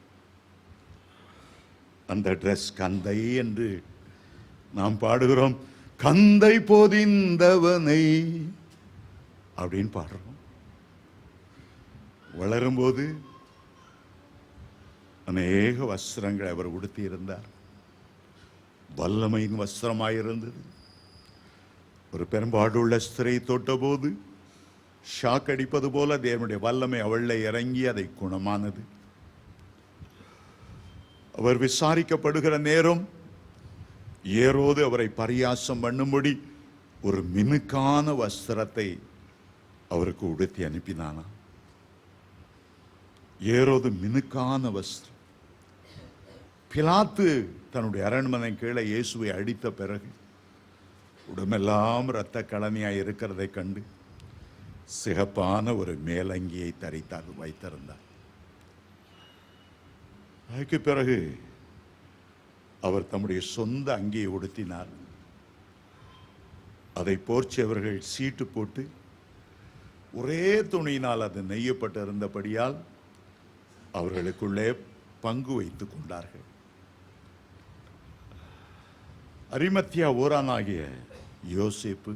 அந்த ட்ரெஸ் கந்தை என்று நாம் பாடுகிறோம். கந்தை பொதிந்தவனை அப்படின்னு பாடுறோம். வளரும்போது அநேக வஸ்திரங்களை அவர் உடுத்தி இருந்தார். வல்லமையின் வஸ்திரமாயிருந்தது. ஒரு பெரும்பாடுள்ள ஸ்திரை தொட்டபோது ஷாக் அடிப்பது போல தேவனுடைய வல்லமை அவளை இறங்கி அதை குணமானது. அவர் விசாரிக்கப்படுகிற நேரம் ஏரோது அவரை பரியாசம் பண்ணும்படி ஒரு மினுக்கான வஸ்திரத்தை அவருக்கு உடுத்தி அனுப்பினானா. ஏரோது மினுக்கான வஸ்திரம். பிலாத்து தன்னுடைய அரண்மனை கீழே இயேசுவை அடித்த பிறகு உடம்பெல்லாம் இரத்த கலனியாய் இருக்கிறதை கண்டு சிகப்பான ஒரு மேலங்கியை தரித்தார், வைத்திருந்தார். அதுக்கு பிறகு அவர் தம்முடைய சொந்த அங்கியை உடுத்தினார். அதை போர்ச்சியவர்கள் சீட்டு போட்டு ஒரே துணியினால் அது நெய்யப்பட்டிருந்தபடியால் அவர்களுக்குள்ளே பங்கு வைத்துக் கொண்டார்கள். அரிமத்தியா ஊரானாகிய யோசேப்பு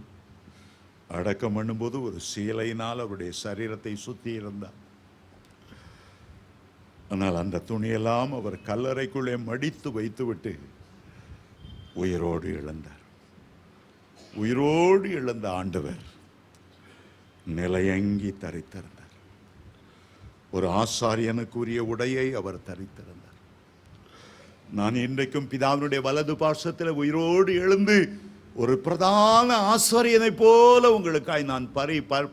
அடக்கம் பண்ணும்போது ஒரு சீலையினால் அவருடைய சரீரத்தை சுத்தி இருந்தார். ஆனால் அந்த துணியெல்லாம் அவர் கல்லறைக்குள்ளே மடித்து வைத்துவிட்டு உயிரோடு இழந்தார். உயிரோடு இழந்த ஆண்டவர் நிலையங்கி தரித்திருந்தார். ஒரு ஆசாரியனுக்குரிய உடையை அவர் தரித்திருந்தார். நான் இன்றைக்கும் பிதாவினுடைய வலது பார்சத்தில் உயிரோடு எழுந்து ஒரு பிரதான ஆசாரியனை போல உங்களுக்காய் நான்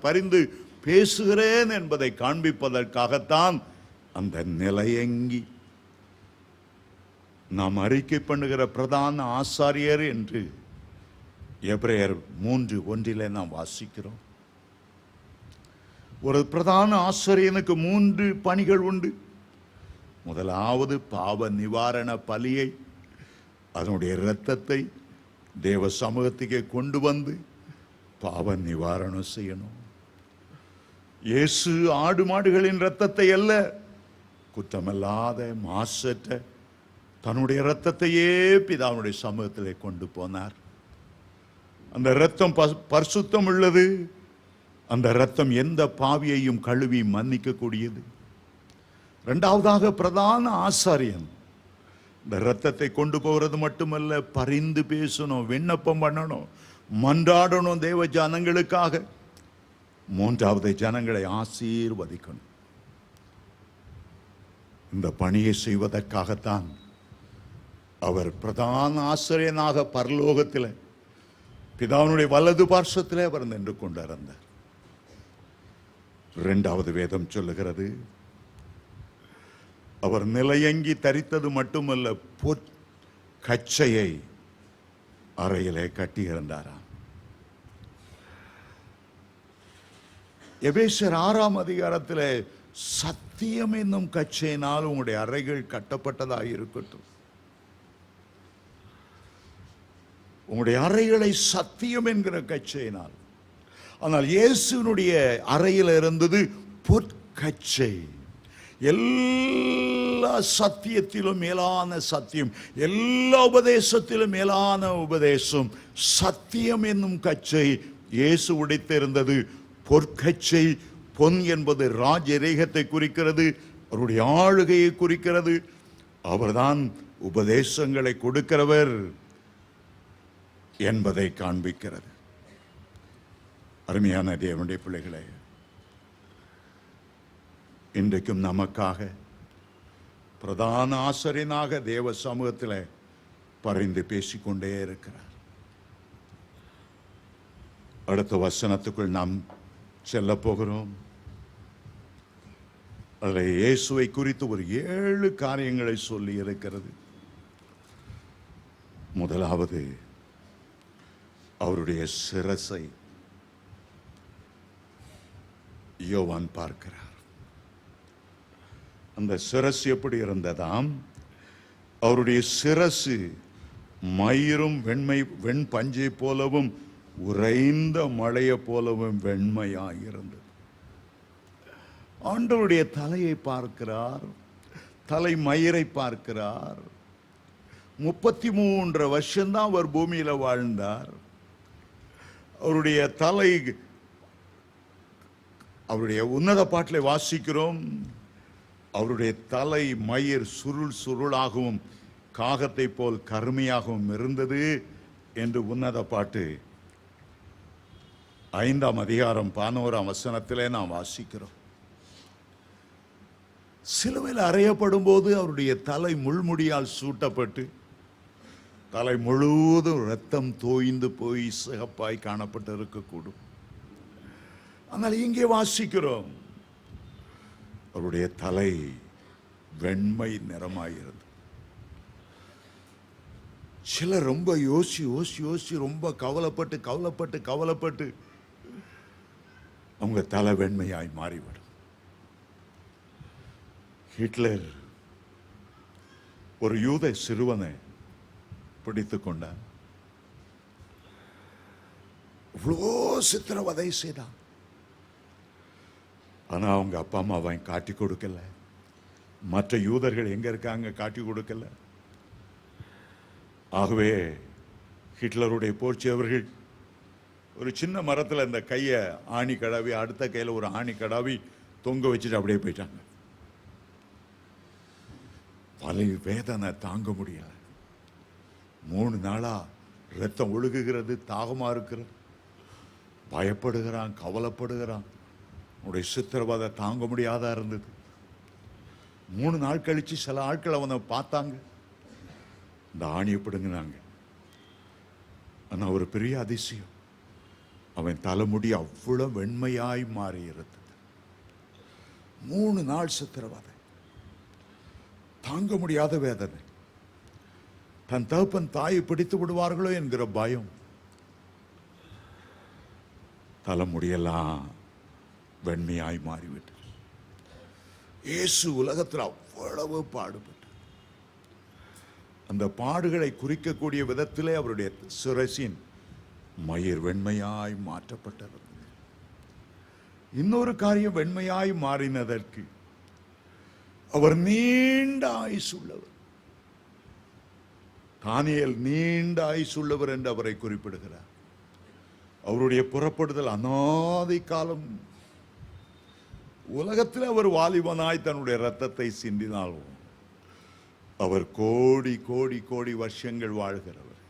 பரிந்து பேசுகிறேன் என்பதை காண்பிப்பதற்காகத்தான் அந்த நிலையங்கி. நாம் அறிக்கை பண்ணுகிற பிரதான ஆசாரியர் என்று எபிரேயர் 3:1 நாம் வாசிக்கிறோம். ஒரு பிரதான ஆசாரியனுக்கு 3 பணிகள் உண்டு. முதலாவது பாவ நிவாரண பலியை, அதனுடைய இரத்தத்தை தேவ சமூகத்துக்கே கொண்டு வந்து பாவ நிவாரணம் செய்யணும். இயேசு ஆடு மாடுகளின் இரத்தத்தை அல்ல, குற்றமில்லாத மாசற்ற தன்னுடைய இரத்தத்தையே பிதாவுடைய சமூகத்திலே கொண்டு போனார். அந்த இரத்தம் பரிசுத்தம் உள்ளது. அந்த இரத்தம் எந்த பாவியையும் கழுவி மன்னிக்கக்கூடியது. இரண்டாவதாக பிரதான ஆசாரியன் இந்த இரத்தத்தை கொண்டு போகிறது மட்டுமல்ல, பரிந்து பேசணும், விண்ணப்பம் பண்ணணும், மன்றாடணும் தேவ ஜனங்களுக்காக. மூன்றாவது ஜனங்களை ஆசீர்வதிக்கணும். இந்த பணியை செய்வதற்காகத்தான் அவர் பிரதான ஆசிரியனாக பரலோகத்தில் பிதாவினுடைய வலது பார்சத்தில் அவர் நின்று கொண்டிருந்தார். இரண்டாவது வேதம் சொல்லுகிறது, அவர் நிலையங்கி தரித்தது மட்டுமல்ல, கச்சையை அறையிலே கட்டியிருந்தாராம். எபேசியர் 6ஆம் அதிகாரத்தில் சத்தியம் என்னும் கச்சையினால் உங்களுடைய அறைகள் கட்டப்பட்டதாக இருக்கட்டும். உங்களுடைய அறைகளை சத்தியம் என்கிற கச்சையினால், ஆனால் இயேசுனுடைய அறையில் இருந்தது பொற்கச்சை. எல்லா சத்தியத்திலும் மேலான சத்தியம், எல்லா உபதேசத்திலும் மேலான உபதேசம், சத்தியம் என்னும் கச்சை இயேசு உடைத்திருந்தது. பொற்கச்சை. பொன் என்பது ராஜரீகத்தை குறிக்கிறது, அவருடைய ஆளுகையை குறிக்கிறது. அவர்தான் உபதேசங்களை கொடுக்கிறவர் என்பதை காண்பிக்கிறது. அருமையான தேவனுடைய பிள்ளைகளே, இன்றைக்கும் நமக்காக பிரதான ஆசிரியனாக தேவ சமூகத்தில் பரிந்து பேசிக்கொண்டே இருக்கிறார். அடுத்த வசனத்துக்குள் நாம் செல்ல போகிறோம். அதில் இயேசுவை குறித்து ஒரு 7 காரியங்களை சொல்லி இருக்கிறது. முதலாவது, அவருடைய சிரசை யோவான் பார்க்கிறார். அந்த சிரசு எப்படி இருந்ததாம்? அவருடைய சிரசு மயிரும் வெண் பஞ்சை போலவும் உறைந்த மழையை போலவும் வெண்மையாயிருந்தது. ஆண்டவருடைய தலையை பார்க்கிறார், தலை மயிரை பார்க்கிறார். 33 வருஷம்தான் அவர் பூமியில வாழ்ந்தார். அவருடைய தலை, அவருடைய உன்னத பாட்டில் வாசிக்கிறோம், அவருடைய தலை மயிர் சுருள் சுருளாகவும் காகத்தை போல் கருமையாகவும் இருந்தது என்று உன்னத பாட்டு 5ஆம் அதிகாரம் 11ஆம் வசனத்திலே நாம் வாசிக்கிறோம். சிலுவையில் அறையப்படும் போது அவருடைய தலை முள்முடியால் சூட்டப்பட்டு தலை முழுவதும் ரத்தம் தோய்ந்து போய் சிகப்பாய் காணப்பட்டு இருக்கக்கூடும். ஆனால் இங்கே வாசிக்கிறோம், அவருடைய தலை வெண்மை நிறமாயிருந்தது. சிலர் ரொம்ப யோசி ரொம்ப கவலைப்பட்டு அவங்க தலை வெண்மையாய் மாறிவிடும். ஹிட்லர் ஒரு யூத சிறுவனை பிடித்து கொண்டார். இவ்வளோ சித்திரவதை செய்தான். ஆனா அவங்க அப்பா அம்மா அவன் காட்டி கொடுக்கல. மற்ற யூதர்கள் எங்க இருக்காங்க, காட்டி கொடுக்கல. ஆகவே ஹிட்லருடைய போர்ச்சியவர்கள் ஒரு சின்ன மரத்தில் இந்த கையை ஆணி கடாவி, அடுத்த கையில் ஒரு ஆணி கடாவி தொங்க வச்சுட்டு அப்படியே போயிட்டாங்க. வலி வேதனை தாங்க முடியல. 3 நாளா ரத்தம் ஒழுகுகிறது, தாகமா இருக்கிறது, பயப்படுகிறான், கவலைப்படுகிறான். உடைய சித்திரவதை தாங்க முடியாதா இருந்தது. 3 நாள் கழிச்சு சில ஆட்கள் அவனை பார்த்தாங்க, இந்த ஆணியை பிடுங்கினாங்க. ஆனா ஒரு பெரிய அதிசயம், அவன் தலைமுடி அவ்வளவு வெண்மையாய் மாறி இருந்தது. 3 நாள் சித்திரவதை, தாங்க முடியாத வேதனை, தன் தகப்பன் தாயை பிடித்து விடுவார்களோ என்கிற பயம். தலைமுடியெல்லாம் வெண்மையாய் மாறிவிட்டது. இயேசு உலகத்தில் அவ்வளவு பாடுபட்டார். அந்த பாடுகளை குறிக்கக்கூடிய விதத்திலே அவருடைய சிரசின் மயிர் வெண்மையாய் மாற்றப்பட்டது. இன்னொரு காரியம், வெண்மையாய் மாறினதற்கு அவர் நீண்ட ஆயுசு உள்ளவர். தானியேல் நீண்ட ஆயுசு உள்ளவர் என்று அவரை குறிப்பிடுகிறார். அவருடைய புறப்படுதல் அநாதி காலம். உலகத்தில் அவர் வாலிபனாய் தன்னுடைய ரத்தத்தை சிந்தினாலும் அவர் கோடி கோடி கோடி வருஷங்கள் வாழ்கிறவர்,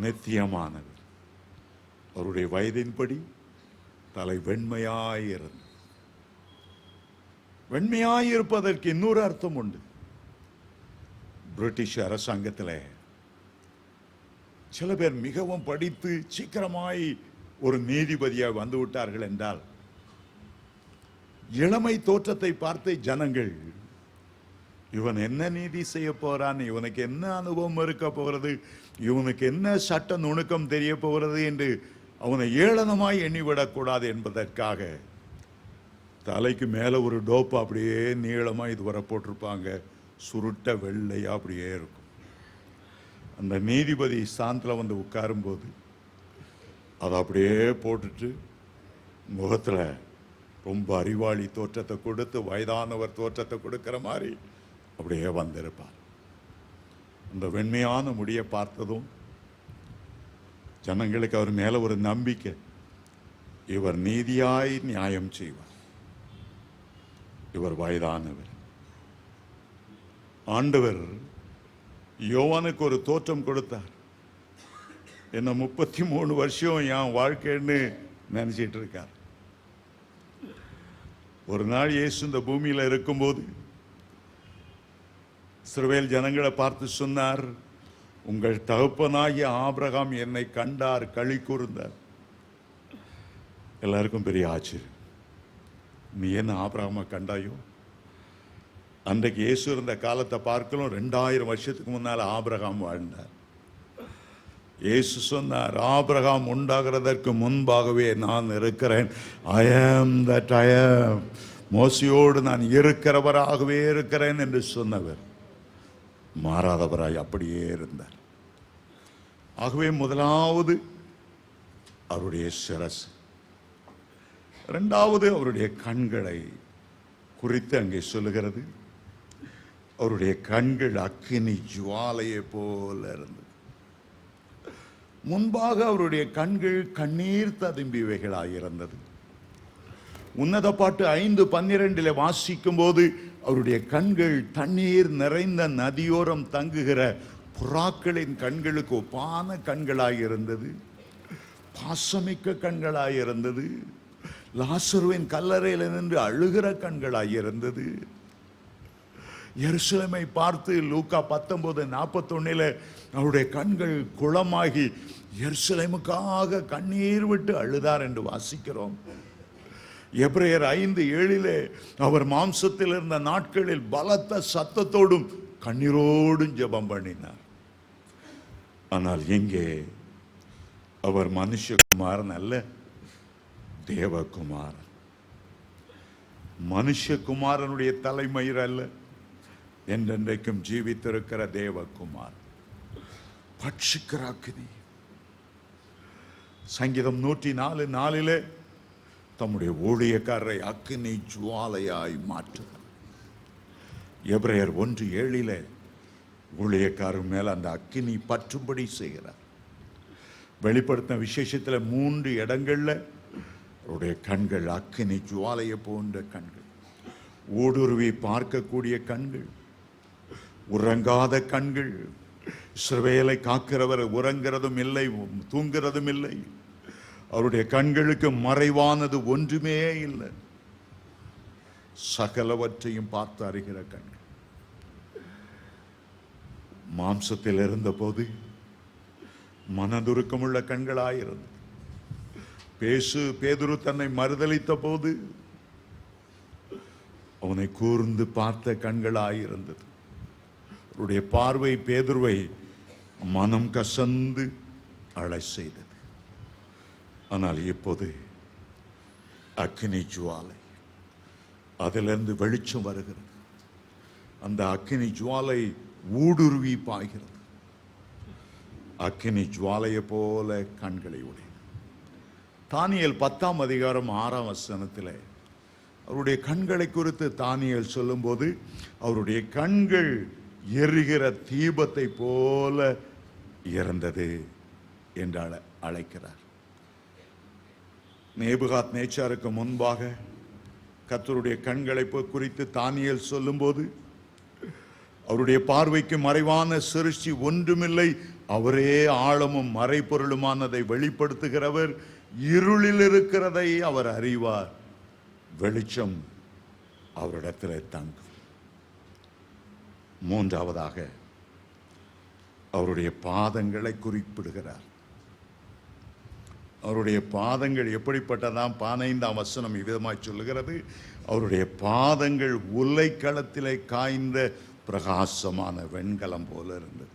நித்தியமானவர். அவருடைய வயதின்படி தலை வெண்மையாயிருந்தது. வெண்மையாயிருப்பதற்கு இன்னொரு அர்த்தம் உண்டு. பிரிட்டிஷ் அரசாங்கத்தில் சில பேர் மிகவும் படித்து சீக்கிரமாய் ஒரு நீதிபதியாக வந்து விட்டார்கள் என்றால், இளமை தோற்றத்தை பார்த்து ஜனங்கள் இவன் என்ன நீதி செய்ய போறான், இவனுக்கு என்ன அனுபவம் இருக்க போகிறது, இவனுக்கு என்ன சட்ட நுணுக்கம் தெரிய போகிறது என்று அவனை ஏளனமாய் எண்ணிவிடக்கூடாது என்பதற்காக தலைக்கு மேல ஒரு டோப்பு அப்படியே நீளமா இதுவரை போட்டிருப்பாங்க, சுருட்ட வெள்ளையா அப்படியே இருக்கும். அந்த நீதிபதி ஸ்தானத்தில் வந்து உட்காரும் போது அதை அப்படியே போட்டுட்டு முகத்துல ரொம்ப அறிவாளி தோற்றத்தை கொடுத்து வயதானவர் தோற்றத்தை கொடுக்கிற மாதிரி அப்படியே வந்திருப்பார். அந்த வெண்மையான முடியை பார்த்ததும் ஜனங்களுக்கு அவர் மேல ஒரு நம்பிக்கை, இவர் நீதியாய் நியாயம் செய்வார், இவர் வயதானவர். ஆண்டவர் யோவானுக்கு ஒரு தோற்றம் கொடுத்தார். என்ன 33 வருஷம் என் வாழ்க்கைன்னு நினைச்சிட்டு இருக்கார். ஒரு நாள் இயேசு இந்த பூமியில இருக்கும்போது இஸ்ரவேல் ஜனங்களை பார்த்து சொன்னார், உங்கள் தகப்பனாகிய ஆபிரகாம் என்னை கண்டார், களி கூர்ந்தார். எல்லாருக்கும் பெரிய ஆச்சரியம். நீ என்ன ஆபிரகாமை கண்டாயோ? அன்றைக்கு இயேசு இருந்த காலத்தை பார்க்கலாம் 2000 வருஷத்துக்கு முன்னால் ஆபிரகாம் வாழ்ந்தார். இயேசு சொன்னார், ஆபிரகாம் உண்டாகிறதற்கு முன்பாகவே நான் இருக்கிறேன். ஐ ஆம் தட் ஐ ஆம். மோசையோடு நான் இருக்கிறவராகவே இருக்கிறேன் என்று சொன்னவர் மாறாதவராய் அப்படியே இருந்தார். ஆகவே முதலாவது அவருடைய சிரசு, இரண்டாவது அவருடைய கண்களை குறித்து அங்கே சொல்லுகிறது. அவருடைய கண்கள் அக்கினி ஜுவாலையை போல இருந்தது. முன்பாக அவருடைய கண்கள் கண்ணீர் ததும்பியவைகளாயிருந்தது. உன்னத பாட்டு 5:12 வாசிக்கும் போது அவருடைய கண்கள் தண்ணீர் நிறைந்த நதியோரம் தங்குகிற புறாக்களின் கண்களுக்கு ஒப்பான கண்களாயிருந்தது, பாசமிக்க கண்களாயிருந்தது, லாசருவின் கல்லறையில் நின்று அழுகிற கண்களாயிருந்தது. எருசலேமை பார்த்து லூக்கா 19:41 அவருடைய கண்கள் குளமாகி எருசலேமுக்காக கண்ணீர் விட்டு அழுதார் என்று வாசிக்கிறோம். எபிரேயர் 5:7 அவர் மாம்சத்தில் இருந்த நாட்களில் பலத்த சத்தத்தோடும் கண்ணீரோடும் ஜெபம் பண்ணினார். ஆனால் எங்கே அவர் மனுஷகுமாரன் அல்ல, தேவகுமாரன். மனுஷகுமாரனுடைய தலைமயிர் அல்ல, என்றென்றைக்கும் ஜீவித்திருக்கிற தேவகுமார். பட்சிக்கிற அக்கினி. சங்கீதம் 104:4 தம்முடைய ஊழியக்காரரை அக்கினி ஜுவாலையாய் மாற்றுகிறார். எபிரேயர் 1:7 ஊழியக்காரர் மேல அந்த அக்கினி பற்றும்படி செய்கிறார். வெளிப்படுத்தின விசேஷத்தில் 3 இடங்கள்ல அவருடைய கண்கள் அக்கினி ஜுவாலையை போன்ற கண்கள், ஊடுருவி பார்க்கக்கூடிய கண்கள், உறங்காத கண்கள். இஸ்ரவேலை காக்கிறவர் உறங்கிறதும் இல்லை, தூங்கிறதும் இல்லை. அவருடைய கண்களுக்கு மறைவானது ஒன்றுமே இல்லை. சகலவற்றையும் பார்த்து அறிகிற கண்கள். மாம்சத்தில் இருந்த போது மனதுருக்கமுள்ள கண்களாயிருந்தது. பேதுரு தன்னை மறுதலித்த போது அவனை கூர்ந்து பார்த்த கண்களாயிருந்தது. அவருடைய பார்வை பேதுருவை மனம் கசந்து அழ செய்தது. ஆனால் இப்போது அக்கினி ஜுவாலை, அதிலிருந்து வெளிச்சம் வருகிறது. அந்த அக்கினி ஜுவாலை ஊடுருவி பாய்கிறது. அக்கினி ஜுவாலையை போல கண்களை உடையது. தானியேல் 10:6 அவருடைய கண்களை குறித்து தானியேல் சொல்லும்போது அவருடைய கண்கள் எரிகிற தீபத்தை போல இறந்தது என்று அழைக்கிறார். நேபுகாத் நேச்சாருக்கு முன்பாக கர்த்தருடைய கண்களை குறித்து தானியேல் சொல்லும்போது அவருடைய பார்வைக்கு மறைவான சிருஷ்டி ஒன்றுமில்லை, அவரே ஆழமும் மறைபொருளுமானதை வெளிப்படுத்துகிறவர், இருளில் இருக்கிறதை அவர் அறிவார், வெளிச்சம் அவரிடத்தில் தங்கும். மூன்றாவதாக அவருடைய பாதங்களை குறிப்பிடுகிறார். அவருடைய பாதங்கள் எப்படிப்பட்டதாம்? 15 இவ்விதமாய் சொல்லுகிறது, அவருடைய பாதங்கள் உலைக்களத்திலே காய்ந்த பிரகாசமான வெண்கலம் போல இருந்தது.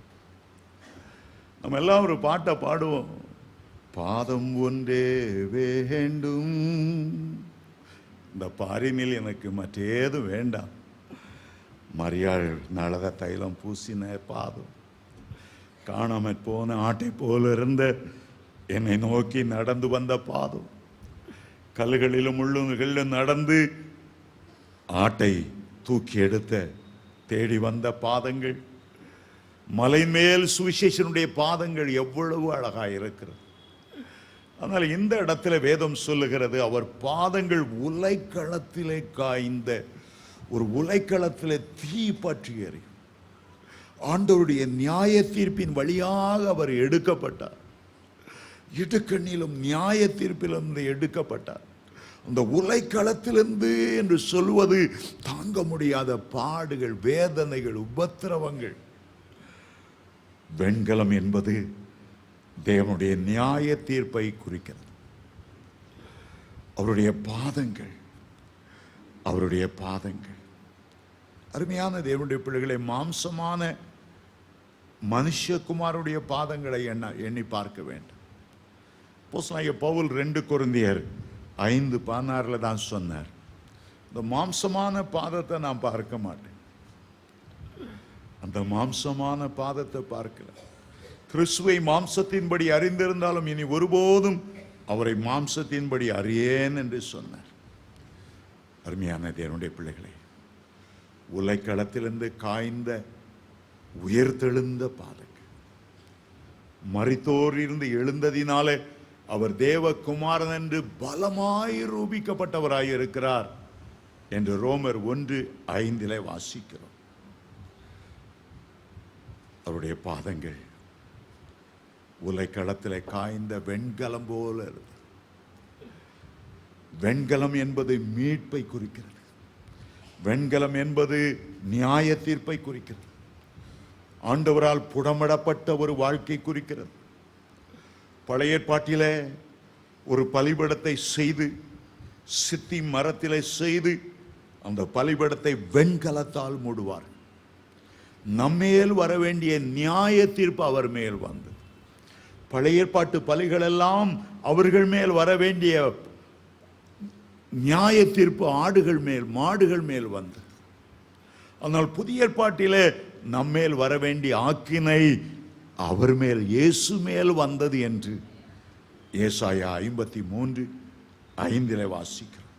நம்ம எல்லாம் ஒரு பாட்டை பாடுவோம், பாதம் ஒன்றே வேண்டும், இந்த பாரினில் எனக்கு மற்றேதும் வேண்டாம். மரியாள் நலத தைலம் பூசின பாதம், காணாமற் போன ஆட்டை போல இருந்த என்னை நோக்கி நடந்து வந்த பாதம், கல்லுகளிலும் முள்ளுகளிலும் நடந்து ஆட்டை தூக்கி எடுத்த தேடி வந்த பாதங்கள், மலை மேல் சுவிசேஷனுடைய பாதங்கள் எவ்வளவு அழகாய் இருக்கிறது. ஆனால் இந்த இடத்துல வேதம் சொல்லுகிறது, அவர் பாதங்கள் உலைக்களத்திலே காய்ந்த ஒரு உலைக்களத்திலே தீ பற்றி எறியும். ஆண்டவருடைய நியாய தீர்ப்பின் வழியாக அவர் எடுக்கப்பட்டார். இடுக்கண்ணிலும் நியாய தீர்ப்பிலிருந்து எடுக்கப்பட்டார். அந்த உலைக்களத்திலிருந்து என்று சொல்வது தாங்க முடியாத பாடுகள், வேதனைகள், உபத்திரவங்கள். வெண்கலம் என்பது தேவனுடைய நியாய தீர்ப்பை குறிக்கிறது. அவருடைய பாதங்கள், அவருடைய பாதங்கள். அருமையான தேவனுடைய பிள்ளைகளை, மாம்சமான மனுஷகுமாருடைய பாதங்களை எண்ணி பார்க்க வேண்டும். அப்போஸ்தலனாகிய பவுல் 2 கொரிந்தியர் 5:16 தான் சொன்னார், இந்த மாம்சமான பாதத்தை நான் பார்க்க மாட்டேன். அந்த மாம்சமான பாதத்தை பார்க்கல. கிறிஸ்துவை மாம்சத்தின்படி அறிந்திருந்தாலும் இனி ஒருபோதும் அவரை மாம்சத்தின்படி அறியேன் என்று சொன்னார். அருமையான தேவனுடைய பிள்ளைகளே, உலைக்களத்திலிருந்து காய்ந்த உயர்த்தெழுந்த பாதங்கள், மரித்தோர் இருந்து எழுந்ததினாலே அவர் தேவகுமாரன் என்று பலமாய் ரூபிக்கப்பட்டவராய் இருக்கிறார் என்று ரோமர் 1:5 வாசிக்கிறோம். அவருடைய பாதங்கள் உலைக்களத்திலே காய்ந்த வெண்கலம் போல இருக்கு. வெண்கலம் என்பது மீட்பை குறிக்கிறது. வெண்கலம் என்பது நியாய தீர்ப்பை குறிக்கிறது. ஆண்டவரால் புடமிடப்பட்ட ஒரு வாழ்க்கை குறிக்கிறது. பழைய ஏற்பாட்டிலே ஒரு பலிபீடத்தை செய்து, சித்தி மரத்திலே செய்து அந்த பலிபீடத்தை வெண்கலத்தால் மூடுவார். நம்மேல் வர வேண்டிய நியாய தீர்ப்பு அவர் மேல் வந்தது. பழைய ஏற்பாட்டு பலிகள் எல்லாம் அவர்கள் மேல் வர வேண்டிய நியாய தீர்ப்பு ஆடுகள் மேல், மாடுகள் மேல் வந்தது. ஆனால் புதிய ஏற்பாட்டிலே நம்மேல் வர வேண்டிய ஆக்கினை அவர் மேல், இயேசு மேல் வந்தது என்று ஏசாயா 53:5 வாசிக்கிறோம்.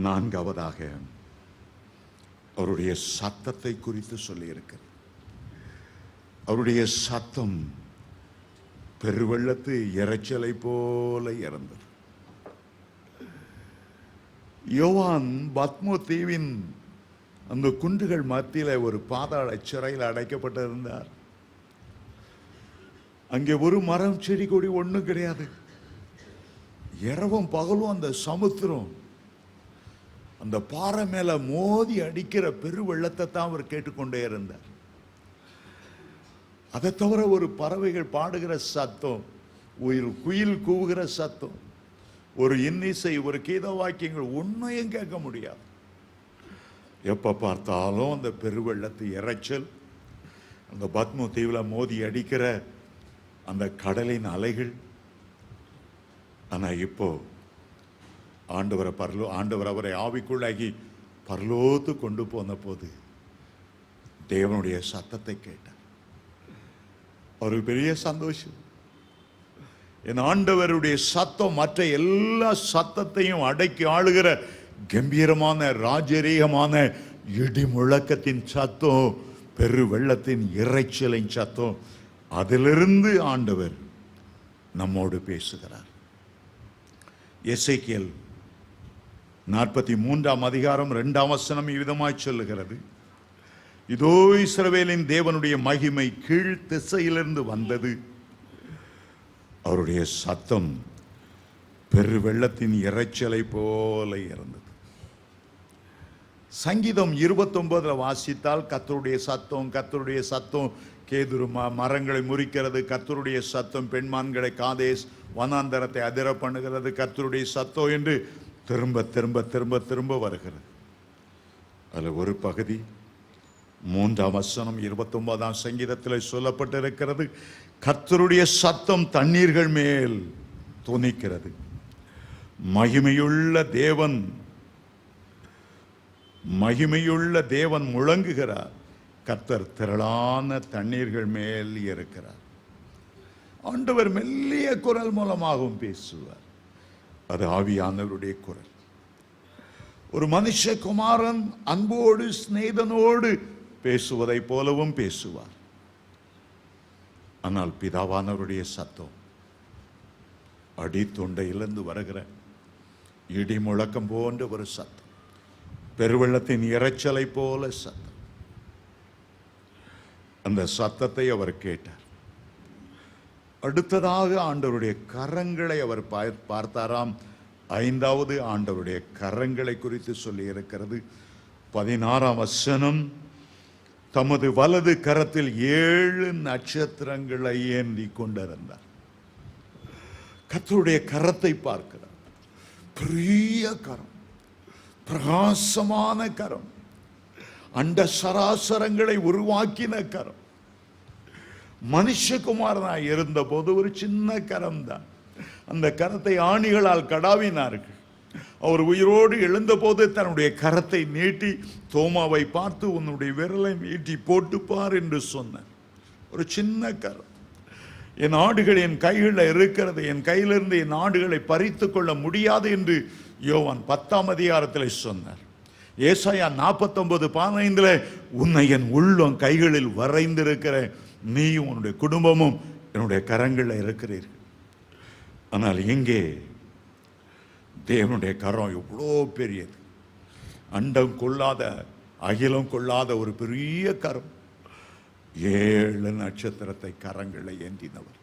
4வதாக அவருடைய சத்தத்தை குறித்து சொல்லி இருக்கிறது. அவருடைய சத்தம் பெருவெள்ளத்து இரைச்சலை போல இறந்தது. யோவான் பத்மோ தீவின் அந்த குன்றுகள் மத்தியில ஒரு பாதாள சிறையில் அடைக்கப்பட்டிருந்தார். அங்கே ஒரு மரம், செடி, கொடி ஒண்ணும் கிடையாது. இரவும் பகலும் அந்த சமுத்திரம் அந்த பாறை மேல மோதி அடிக்கிற பெருவெள்ளத்தை தான் அவர் கேட்டுக்கொண்டே இருந்தார். அதை தவிர ஒரு பறவைகள் பாடுகிற சத்தம், ஒரு குயில் கூவுகிற சத்தம், ஒரு இன்னிசை, ஒரு கீத வாக்கியங்கள் ஒன்றையும் கேட்க முடியாது. எப்ப பார்த்தாலும் அந்த பெருவெள்ளத்து இரைச்சல், அந்த பத்ம தீவில் மோதி அடிக்கிற அந்த கடலின் அலைகள். ஆனா இப்போ ஆண்டவர் அவரை ஆவிக்குள்ளாகி பரலோத்து கொண்டு போன போது தேவனுடைய சத்தத்தை கேட்டார். ஒரு பெரிய சந்தோஷம். என் ஆண்டவருடைய சத்தம் மற்ற எல்லா சத்தத்தையும் அடக்கி ஆளுகிற கம்பீரமான ராஜரீகமான இடி முழக்கத்தின் சத்தம், பெரு வெள்ளத்தின் இரைச்சலின் சத்தம். அதிலிருந்து ஆண்டவர் நம்மோடு பேசுகிறார். எசேக்கியேல் 43:2 இவ்விதமாய் சொல்லுகிறது, இதோ இஸ்ரவேலின் தேவனுடைய மகிமை கீழ் திசையிலிருந்து வந்தது, அவருடைய சத்தம் பெரு வெள்ளத்தின் இரைச்சலை போல இருந்தது. சங்கீதம் 29 வாசித்தால் கர்த்தருடைய சத்தம் கேதுரு மரங்களை முறிக்கிறது, கர்த்தருடைய சத்தம் பெண்மான்களை காதேஸ் வனாந்தரத்தை அதிர பண்ணுகிறது, கர்த்தருடைய சத்தம் என்று திரும்ப திரும்ப திரும்ப திரும்ப வருகிறது. அதில் ஒரு பகுதி 3 சங்கீதத்தில் சொல்லப்பட்டிருக்கிறது, கர்த்தருடைய சத்தம் தண்ணீர்கள் மேல் தொனிக்கிறது, மகிமையுள்ள தேவன் முழங்குகிறார், கர்த்தர் திரளான தண்ணீர்கள் மேல் இருக்கிறார். ஆண்டவர் மெல்லிய குரல் மூலமாகவும் பேசுவார். அது ஆவியானவருடைய குரல். ஒரு மனுஷகுமாரன் அன்போடு சிநேகிதனோடு பேசுவதை போலவும் பேசுவார். ஆனால் பிதாவானவருடைய சத்தம் அடி தொண்டையிலிருந்து வருகிற இடி முழக்கம் போன்ற ஒரு சத்தம், பெருவெள்ளத்தின் இரைச்சலை போல சத்தம். அந்த சத்தத்தை அவர் கேட்டார். அடுத்ததாக ஆண்டவருடைய கரங்களை அவர் பார்த்தாராம். 5வது ஆண்டவருடைய கரங்களை குறித்து சொல்லி இருக்கிறது. 16ஆம் வசனம், தமது வலது கரத்தில் 7 நட்சத்திரங்களை ஏந்தி கொண்டிருந்தார். கர்த்தருடைய கரத்தை பார்க்கிறார். பெரிய கரம், பிரகாசமான கரம், அண்ட சராசரங்களை உருவாக்கின கரம். மனுஷகுமாரனாய் இருந்த போது ஒரு சின்ன கரம் தான். அந்த கரத்தை ஆணிகளால் கடாவினார்கள். அவர் உயிரோடு எழுந்தபோது தன்னுடைய கரத்தை நீட்டி தோமாவை பார்த்து, உன்னுடைய விரலை நீட்டி போட்டு பார் என்று சொன்னார். ஒரு சின்ன கரம். என் ஆடுகள் என் கைகளில் இருக்கிறது, என் கையிலிருந்து என் ஆடுகளை பறித்து கொள்ள முடியாது என்று யோவான் 10ஆம் அதிகாரத்தில் சொன்னார். ஏசாயா 49:15 உன்னை என் உள்ளம் கைகளில் வரைந்திருக்கிற நீயும் உன்னுடைய குடும்பமும் என்னுடைய கரங்களில் இருக்கிறீர்கள். ஆனால் இங்கே தேவனுடைய கரம் எவ்வளோ பெரியது. அண்டம் கொள்ளாத, அகிலம் கொள்ளாத ஒரு பெரிய கரம். 7 நட்சத்திரத்தை கரங்களை ஏந்தினவர்.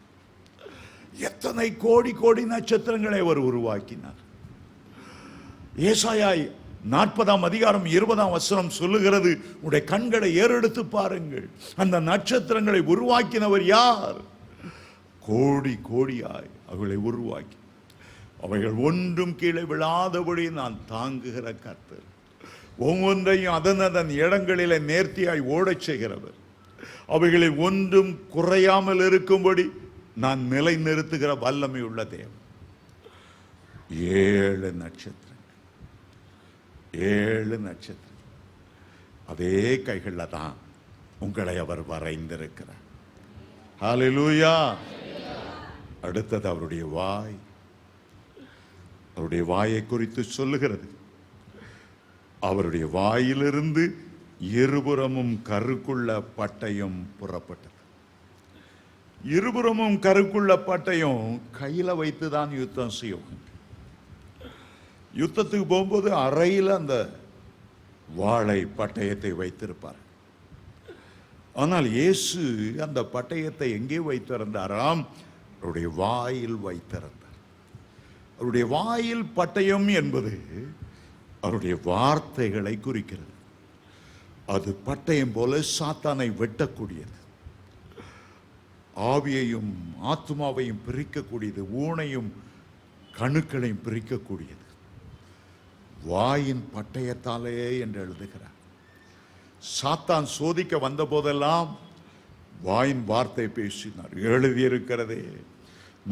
எத்தனை கோடி கோடி நட்சத்திரங்களை அவர் உருவாக்கினார். ஏசாயா 40ஆம் அதிகாரம் 20ஆம் வசனம் சொல்லுகிறது, உடைய கண்களை ஏறெடுத்து பாருங்கள், அந்த நட்சத்திரங்களை உருவாக்கினவர் யார்? கோடி கோடியாய் அவர்களை உருவாக்கி அவைகள் ஒன்றும் கீழே விழாதபடி நான் தாங்குகிற கர்த்தர். ஒவ்வொன்றையும் அதன் இடங்களிலே நேர்த்தியாய் ஓடச் செய்கிறவர். அவைகளில் ஒன்றும் குறையாமல் இருக்கும்படி நான் நிலை நிறுத்துகிற வல்லமை உள்ள தேவன். 7 நட்சத்திரம், 7 நட்சத்திரம். அதே கைகளில் தான் உங்களை அவர் வரைந்திருக்கிறார். ஹல்லேலூயா. அடுத்தது அவருடைய வாய். அவருடைய வாயை குறித்து சொல்லுகிறது. அவருடைய வாயிலிருந்து இருபுறமும் கருக்குள்ள பட்டயம் புறப்பட்டது. இருபுறமும் கருக்குள்ள பட்டயம் கையில வைத்துதான் யுத்தம் செய்யும். யுத்தத்துக்கு போகும்போது அறையில் அந்த வாளை பட்டயத்தை வைத்திருப்பார். ஆனால் இயேசு அந்த பட்டயத்தை எங்கே வைத்திருந்தாராம்? அவருடைய வாயில் வைத்திருந்தார். அவருடைய வாயில் பட்டயம் என்பது அவருடைய வார்த்தைகளை குறிக்கிறது. அது பட்டயம் போல சாத்தானை வெட்டக்கூடியது, ஆவியையும் ஆத்மாவையும் பிரிக்கக்கூடியது, ஊனையும் கணுக்களையும் பிரிக்கக்கூடியது. வாயின் பட்டயத்தாலே என்று எழுதுகிறார். சாத்தான் சோதிக்க வந்த போதெல்லாம் வாயின் வார்த்தை பேசினார். எழுதியிருக்கிறதே,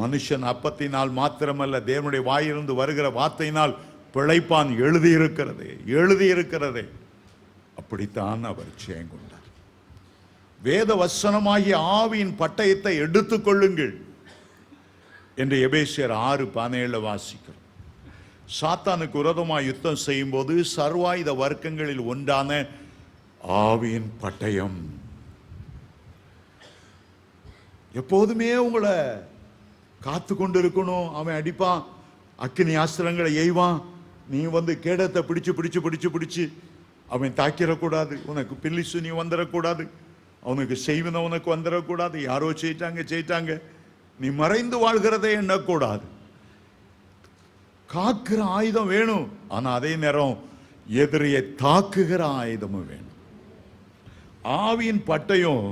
மனுஷன் அப்பத்தினால் மாத்திரமல்ல தேவனுடைய வாயிலிருந்து வருகிற வார்த்தையினால் பிழைப்பான். எழுதியிருக்கிறதே, எழுதியிருக்கிறதே. அப்படித்தான் அவர் செயங்கொண்டார். வேத வசனமாகிய ஆவியின் பட்டயத்தை எடுத்துக் கொள்ளுங்கள் என்று எபேசியர் 6:17 வாசிக்கிறோம். சாத்தானுக்கு விரோதமாக யுத்தம் செய்யும் போது சர்வாயுத வர்க்கங்களில் ஒன்றான ஆவியின் பட்டயம் எப்போதுமே உங்களை காத்து கொண்டு இருக்கணும். அவன் அடிப்பான், அக்கினி ஆஸ்திரங்களை எய்வான். நீ வந்து கேடத்தை பிடிச்சு பிடிச்சு பிடிச்சு பிடிச்சு அவன் தாக்கிடக்கூடாது. உனக்கு பில்லி சுனி வந்துடக்கூடாது. அவனுக்கு செய்வன உனக்கு வந்துடக்கூடாது. யாரோ செய்யிட்டாங்க நீ மறைந்து வாழ்கிறதே எண்ணக்கூடாது. காக்குற ஆயுதம் வேணும், ஆனா அதே நேரம் எதிரியை தாக்குகிற ஆயுதமும் வேணும். ஆவியின் பட்டயம்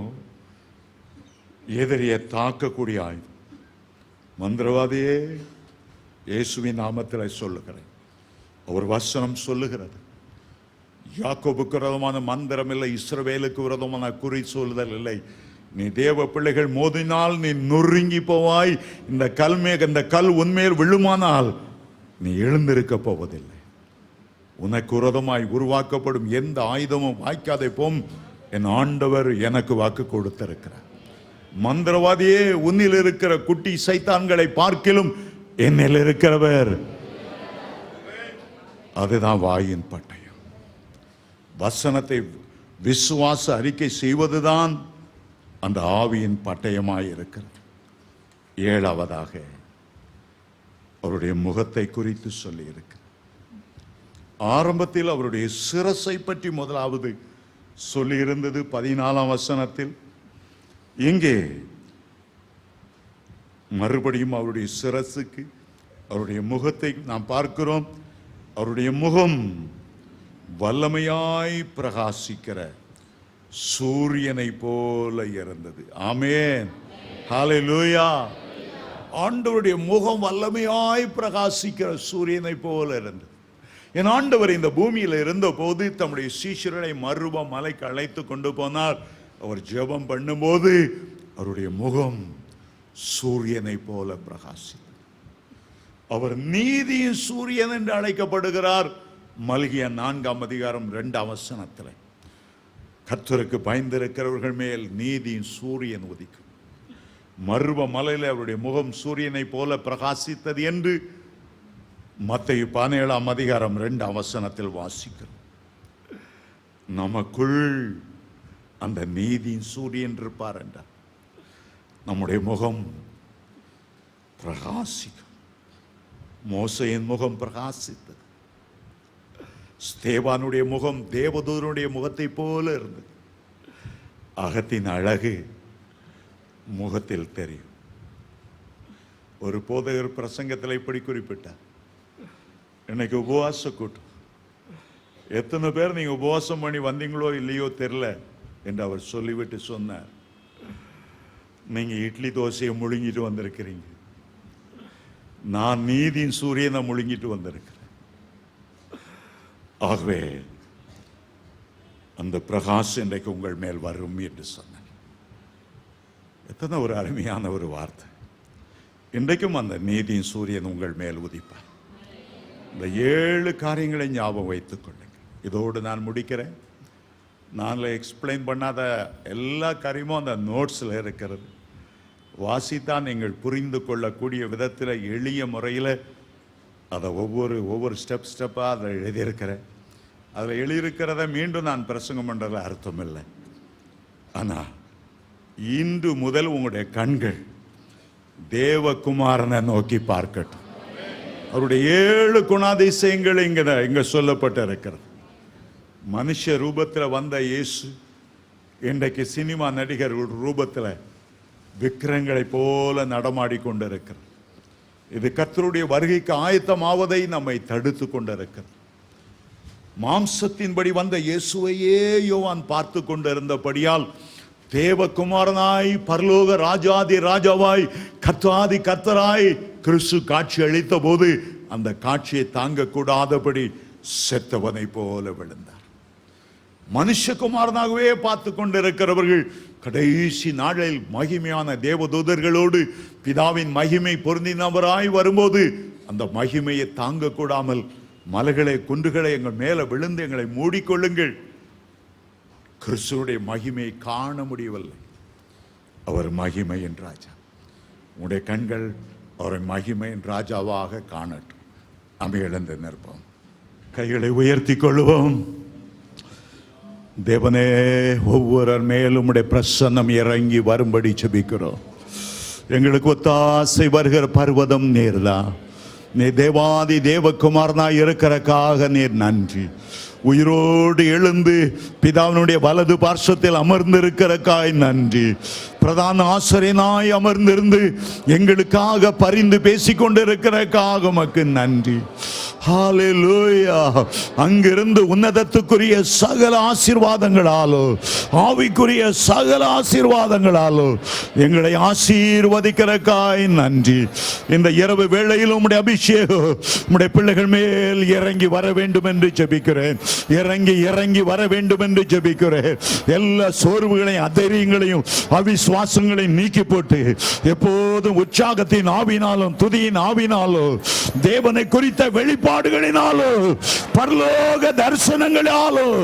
எதிரியை தாக்கக்கூடிய ஆயுதம். மந்திரவாதியே, இயேசுவின் நாமத்தில் சொல்லுகிறேன், அவர் வசனம் சொல்லுகிறது, யாக்கோபுக்கு விரோதமான மந்திரம் இல்லை, இஸ்ரவேலுக்கு விரோதமான குறி சொல்லுதல் இல்லை. நீ தேவ பிள்ளைகள் மோதினால் நீ நொறுங்கி போவாய். இந்த கல் உன்மேல் விழுமானால் நீ எழுந்திருக்க போவதில்லை. உனக்கு விரோதமாய் உருவாக்கப்படும் எந்த ஆயுதமும் வாய்க்காதே போம். என் ஆண்டவர் எனக்கு வாக்கு கொடுத்திருக்கிறார். மந்திரவாதியே, உன்னில் இருக்கிற குட்டி சைத்தான்களை பார்க்கிலும் என்னில் இருக்கிறவர் அதுதான் வாயின் பட்டயம். வசனத்தை விசுவாச அறிக்கை செய்வதுதான் அந்த ஆவியின் பட்டயமாய் இருக்கிறது. ஏழாவதாக அவருடைய முகத்தை குறித்து சொல்லி இருக்கிறது. ஆரம்பத்தில் அவருடைய சிரசை பற்றி முதலாவது சொல்லி இருந்தது 14ஆம் வசனத்தில். இங்கே மறுபடியும் அவருடைய சிரசுக்கு அவருடைய முகத்தை நாம் பார்க்கிறோம். அவருடைய முகம் வல்லமையாய் பிரகாசிக்கிற சூரியனை போல இருந்தது. ஆமென், ஹல்லேலூயா. ஆண்டவருடைய முகம் வல்லமையாய் பிரகாசிக்கிற சூரியனை போல இருந்தது. என் ஆண்டவர் இந்த பூமியில் இருந்த போது தம்முடைய சீஷர்களை மறுப மலைக்கு அழைத்து கொண்டு போனார். அவர் ஜெபம் பண்ணும்போது அவருடைய முகம் சூரியனை போல பிரகாசித்தது. அவர் நீதியின் சூரியன் என்று அழைக்கப்படுகிறார். மல்கியா 4ஆம் அதிகாரம் 2ஆம் வசனத்தில் கர்த்தருக்கு பயந்திருக்கிறவர்கள் மேல் நீதியின் சூரியன் உதிக்கும். மறுப மலையில் அவருடைய முகம் சூரியனை போல பிரகாசித்தது என்று மத்தேயு 17ஆம் அதிகாரம் 2ஆம் வசனத்தில் வாசிக்கிறோம். நமக்குள் அந்த நீதியின் சூரியன் இருப்பார் என்றார். நம்முடைய முகம் பிரகாசிக்கும். மோசேயின் முகம் பிரகாசித்தது. ஸ்தேவானுடைய முகம் தேவதூதனுடைய முகத்தை போல இருந்தது. அகத்தின் அழகு முகத்தில் தெரியும். ஒரு போதகர் பிரசங்கத்தில் இப்படி குறிப்பிட்டார், இன்னைக்கு உபவாச கூட்டம், எத்தனை பேர் நீங்க உபவாசம் பண்ணி வந்தீங்களோ இல்லையோ தெரியல என்று அவர் சொல்லிவிட்டு சொன்னார், நீங்க இட்லி தோசையை முழுங்கிட்டு வந்திருக்கிறீங்க, நான் நீதியின் சூரியனை முழுங்கிட்டு வந்திருக்கிறேன். ஆகவே அந்த பிரகாசம் இன்றைக்கு உங்கள் மேல் வரும் என்று சொன்னார். எத்தனை ஒரு அருமையான ஒரு வார்த்தை. இன்றைக்கும் அந்த நீதியின் சூரியன் உங்கள் மேல் உதிப்பார். இந்த 7 காரியங்களை ஞாபகம் வைத்துக் கொள்ளுங்கள். இதோடு நான் முடிக்கிறேன். நான் எக்ஸ்பிளைன் பண்ணாத எல்லா காரியமும் அந்த நோட்ஸில் இருக்கிறது. வாசித்தான் நீங்கள் புரிந்து கொள்ளக்கூடிய விதத்தில் எளிய முறையில் அதை ஒவ்வொரு ஸ்டெப்பாக அதை எழுதியிருக்கிறேன். அதில் எழுதியிருக்கிறத மீண்டும் நான் பிரசங்கம் பண்ணுறதுல அர்த்தம் இல்லை. ஆனால் இன்று முதல் உங்களுடைய கண்கள் தேவகுமாரனை நோக்கி பார்க்கட்டும். அவருடைய 7 குணாதிசயங்கள் இங்க சொல்லப்பட்டு இருக்கிறது. மனுஷ ரூபத்தில் வந்த இயேசு இன்றைக்கு சினிமா நடிகர் ரூபத்தில் விக்கிரங்களை போல நடமாடி கொண்டிருக்கிறது. இது கர்த்தருடைய வருகைக்கு ஆயத்தமாவதை நம்மை தடுத்து கொண்டிருக்கிறது. மாம்சத்தின்படி வந்த இயேசுவையே யோவான் பார்த்து கொண்டிருந்தபடியால் தேவகுமாரனாய் பரலோக ராஜாதி ராஜாவாய் கர்த்தாதி கர்த்தராய் கிறிஸ்து காட்சி அளித்த போது அந்த காட்சியை தாங்க கூடாதபடி செத்தவனை போல விழுந்தார். மனுஷகுமாரனாகவே பார்த்து கொண்டிருக்கிறவர்கள் கடைசி நாளில் மகிமையான தேவதூதர்களோடு பிதாவின் மகிமை பொருந்தினவராய் வரும்போது அந்த மகிமையை தாங்க கூடாமல் மலைகளை குன்றுகளை எங்கள் மேல விழுந்து எங்களை மூடிக்கொள்ளுங்கள். கிறிஸ்துவுடைய மகிமையை காண முடியவில்லை. அவர் மகிமையின் ராஜா. உங்களுடைய கண்கள் அவரை மகிமையின் ராஜாவாக காணட்டும். நம்ம எழுந்து நிற்போம், கைகளை உயர்த்தி கொள்வோம். தேவனே, ஒவ்வொரு மேலும் உடைய பிரசன்னம் இறங்கி வரும்படி ஜெபிக்கிறோம். எங்களுக்கு ஒத்தாசை வருகிற பர்வதம் நீர்தான். நீ தேவாதி தேவகுமாரனாய் இருக்கிறக்காக நீர் நன்றி. உயிரோடு எழுந்து பிதாவினுடைய வலது பார்சத்தில் அமர்ந்திருக்கிறக்காய் நன்றி. பிரதான ஆசிரியனாய் அமர்ந்திருந்து எங்களுக்காக பரிந்து பேசிக்கொண்டிருக்கிறக்காக உமக்கு நன்றி. ஹல்லேலூயா. அங்கிருந்து உன்னதத்துக்குரிய சகல ஆசீர்வாதங்களாலோ ஆவிக்குரிய சகல ஆசீர்வாதங்களாலோ எங்களை ஆசீர்வதிக்கிறக்காய் நன்றி. இந்த இரவு வேளையில் உம்முடைய அபிஷேகம் உம்முடைய பிள்ளைகள் மேல் இறங்கி வர வேண்டும் என்று ஜெபிக்கிறேன். இறங்கி வர வேண்டும் என்று ஜெபிக்கிறேன். எல்லா சோர்வுகளையும் அதைரியங்களையும் அவிசுவாசங்களையும் நீக்கி போட்டு எப்போதும் உற்சாகத்தின் ஆவினாலும் துதியின் ஆவினாலும் தேவனை குறித்த வெளிப்பாடு வெளிப்பாடுகளினாலும் பரலோக தரிசனங்களாலும்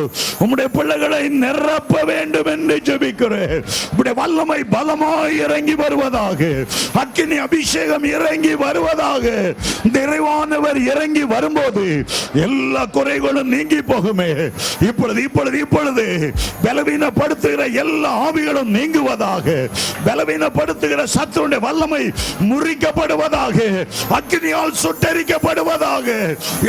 உம்முடைய பிள்ளைகளை நிரப்ப வேண்டும் என்று ஜெபிக்கிறேன். உம்முடைய வல்லமை பலமாய் இறங்கி வருவதாக, அக்கினி அபிஷேகம் இறங்கி வருவதாக. நிறைவானவர் இறங்கி வரும்போது எல்லா குறைகளும் நீங்கி போகுமே. இப்பொழுது இப்பொழுது இப்பொழுது பலவீனப்படுத்துகிற எல்லா ஆவிகளும் நீங்குவதாக, பலவீனப்படுத்துகிற சத்துருடைய வல்லமை முறிக்கப்படுவதாக, அக்கினியால் சுட்டரிக்கப்படுவதாக,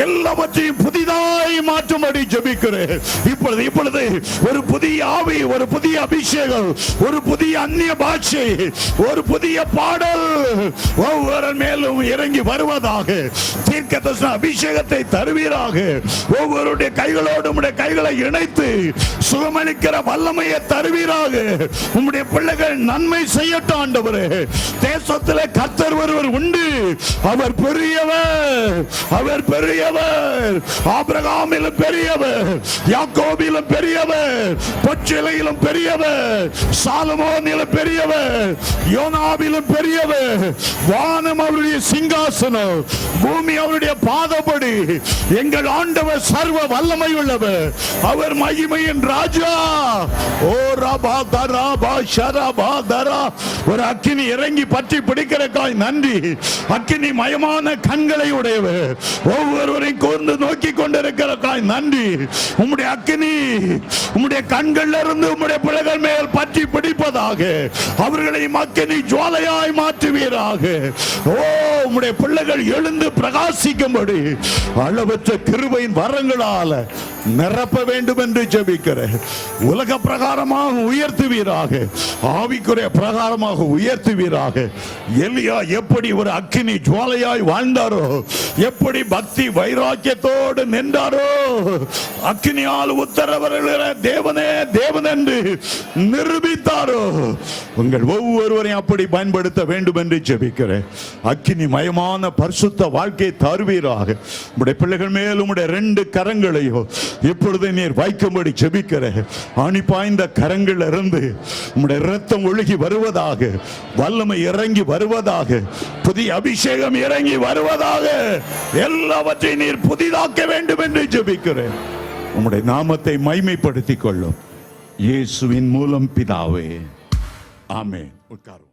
எல்லாவற்றையும் புதிதாய் மாற்றும்படி ஜெபிக்கிறேன். இப்பொழுது இப்பொழுது ஒரு புதிய ஆவி, ஒரு புதிய அபிஷேகம், ஒரு புதிய அந்நிய பாஷை, ஒரு புதிய பாடல் ஒவ்வொரு மேலும் இறங்கி வருவதாக. தீர்க்கதரிசன அபிஷேகத்தை தருவீராக. ஒவ்வொருடைய கைகளோடு உம்முடைய கைகளை இணைத்து சுகமளிக்கிற வல்லமையை தருவீராக. உம்முடைய பிள்ளைகள் நன்மை செய்யட்டும் ஆண்டவரே. தேசத்திலே கர்த்தர் ஒருவர் உண்டு, அவர் பெரியவர், அவர் பெரியவர். ஆபிரகாமிலும் பெரியவர், யாக்கோபிலும் பெரியவர், பொச்சிலையிலும் பெரியவர், சாலமோனிலும் பெரியவர், யோனாவிலும் பெரியவர். வானம் அவருடைய சிங்காசனம், பூமி அவருடைய பாதப்படி. எங்கள் ஆண்டவர் சர்வ வல்லமை உள்ளவர், அவர் மகிமையின் ராஜா. ஓ ரபா தரா பா ஷரபா தரா. ஒரு அக்கினி இறங்கி பற்றி பிடிக்கிறக்காய் நன்றி. அக்கினி மயமான கண்களை உடையவர், ஒவ்வொருவரையும் கூர்ந்து நோக்கி கொண்டிருக்கிறக்காய் நன்றி. உம்முடைய அக்கினி உம்முடைய கண்கள் இருந்து உம்முடைய பிள்ளைகள் மேல் பற்றி பிடிப்பதாக, அவர்களை அக்கினி ஜுவாலையாய் மாற்றுவீராக. ஓ உம்முடைய பிள்ளைகள் எழுந்து பிரகாசிக்கும்படி அளவற்ற கிருபையின் வரங்களால நிரப்ப வேண்டும் என்று ஜெபிக்கிறேன். உலக பிரகாரமாக உயர்த்துவீராக, ஆவிக்குரிய பிரகாரமாக உயர்த்துவீராக. எலியா எப்படி ஒரு அக்கினி ஜுவாலையாய் வாழ்ந்தாரோ, எப்படி பக்தி வைராக்கியத்தோடு நின்றாரோ, அக்கினியால் உத்தரவருகிற தேவனே தேவன் என்று நிரூபித்தாரோ, உங்கள் ஒவ்வொருவரையும் அப்படி பயன்படுத்த வேண்டும் என்று ஜெபிக்கிறேன். அக்கினி மயமான பரிசுத்த வாழ்க்கை தருவீராக. உம்முடைய பிள்ளைகள் மேல் உம்முடைய 2 கரங்களையோ இப்பொழுது நீர் வைக்கும்படி ஜெபிக்கிறேன். ஆணி பாய்ந்த கரங்கள் இருந்து உம்முடைய இரத்தம் ஒழுகி வருவதாக, வல்லமை இறங்கி வருவதாக, புதிய அபிஷேகம் இறங்கி வருவதாக, எல்லாவற்றையும் நீர் புதிதாக்க வேண்டும் என்று ஜெபிக்கிறேன். உம்முடைய நாமத்தை மைமைப்படுத்திக் கொள்ளும் இயேசுவின் மூலம் பிதாவே, ஆமென். உட்கார்.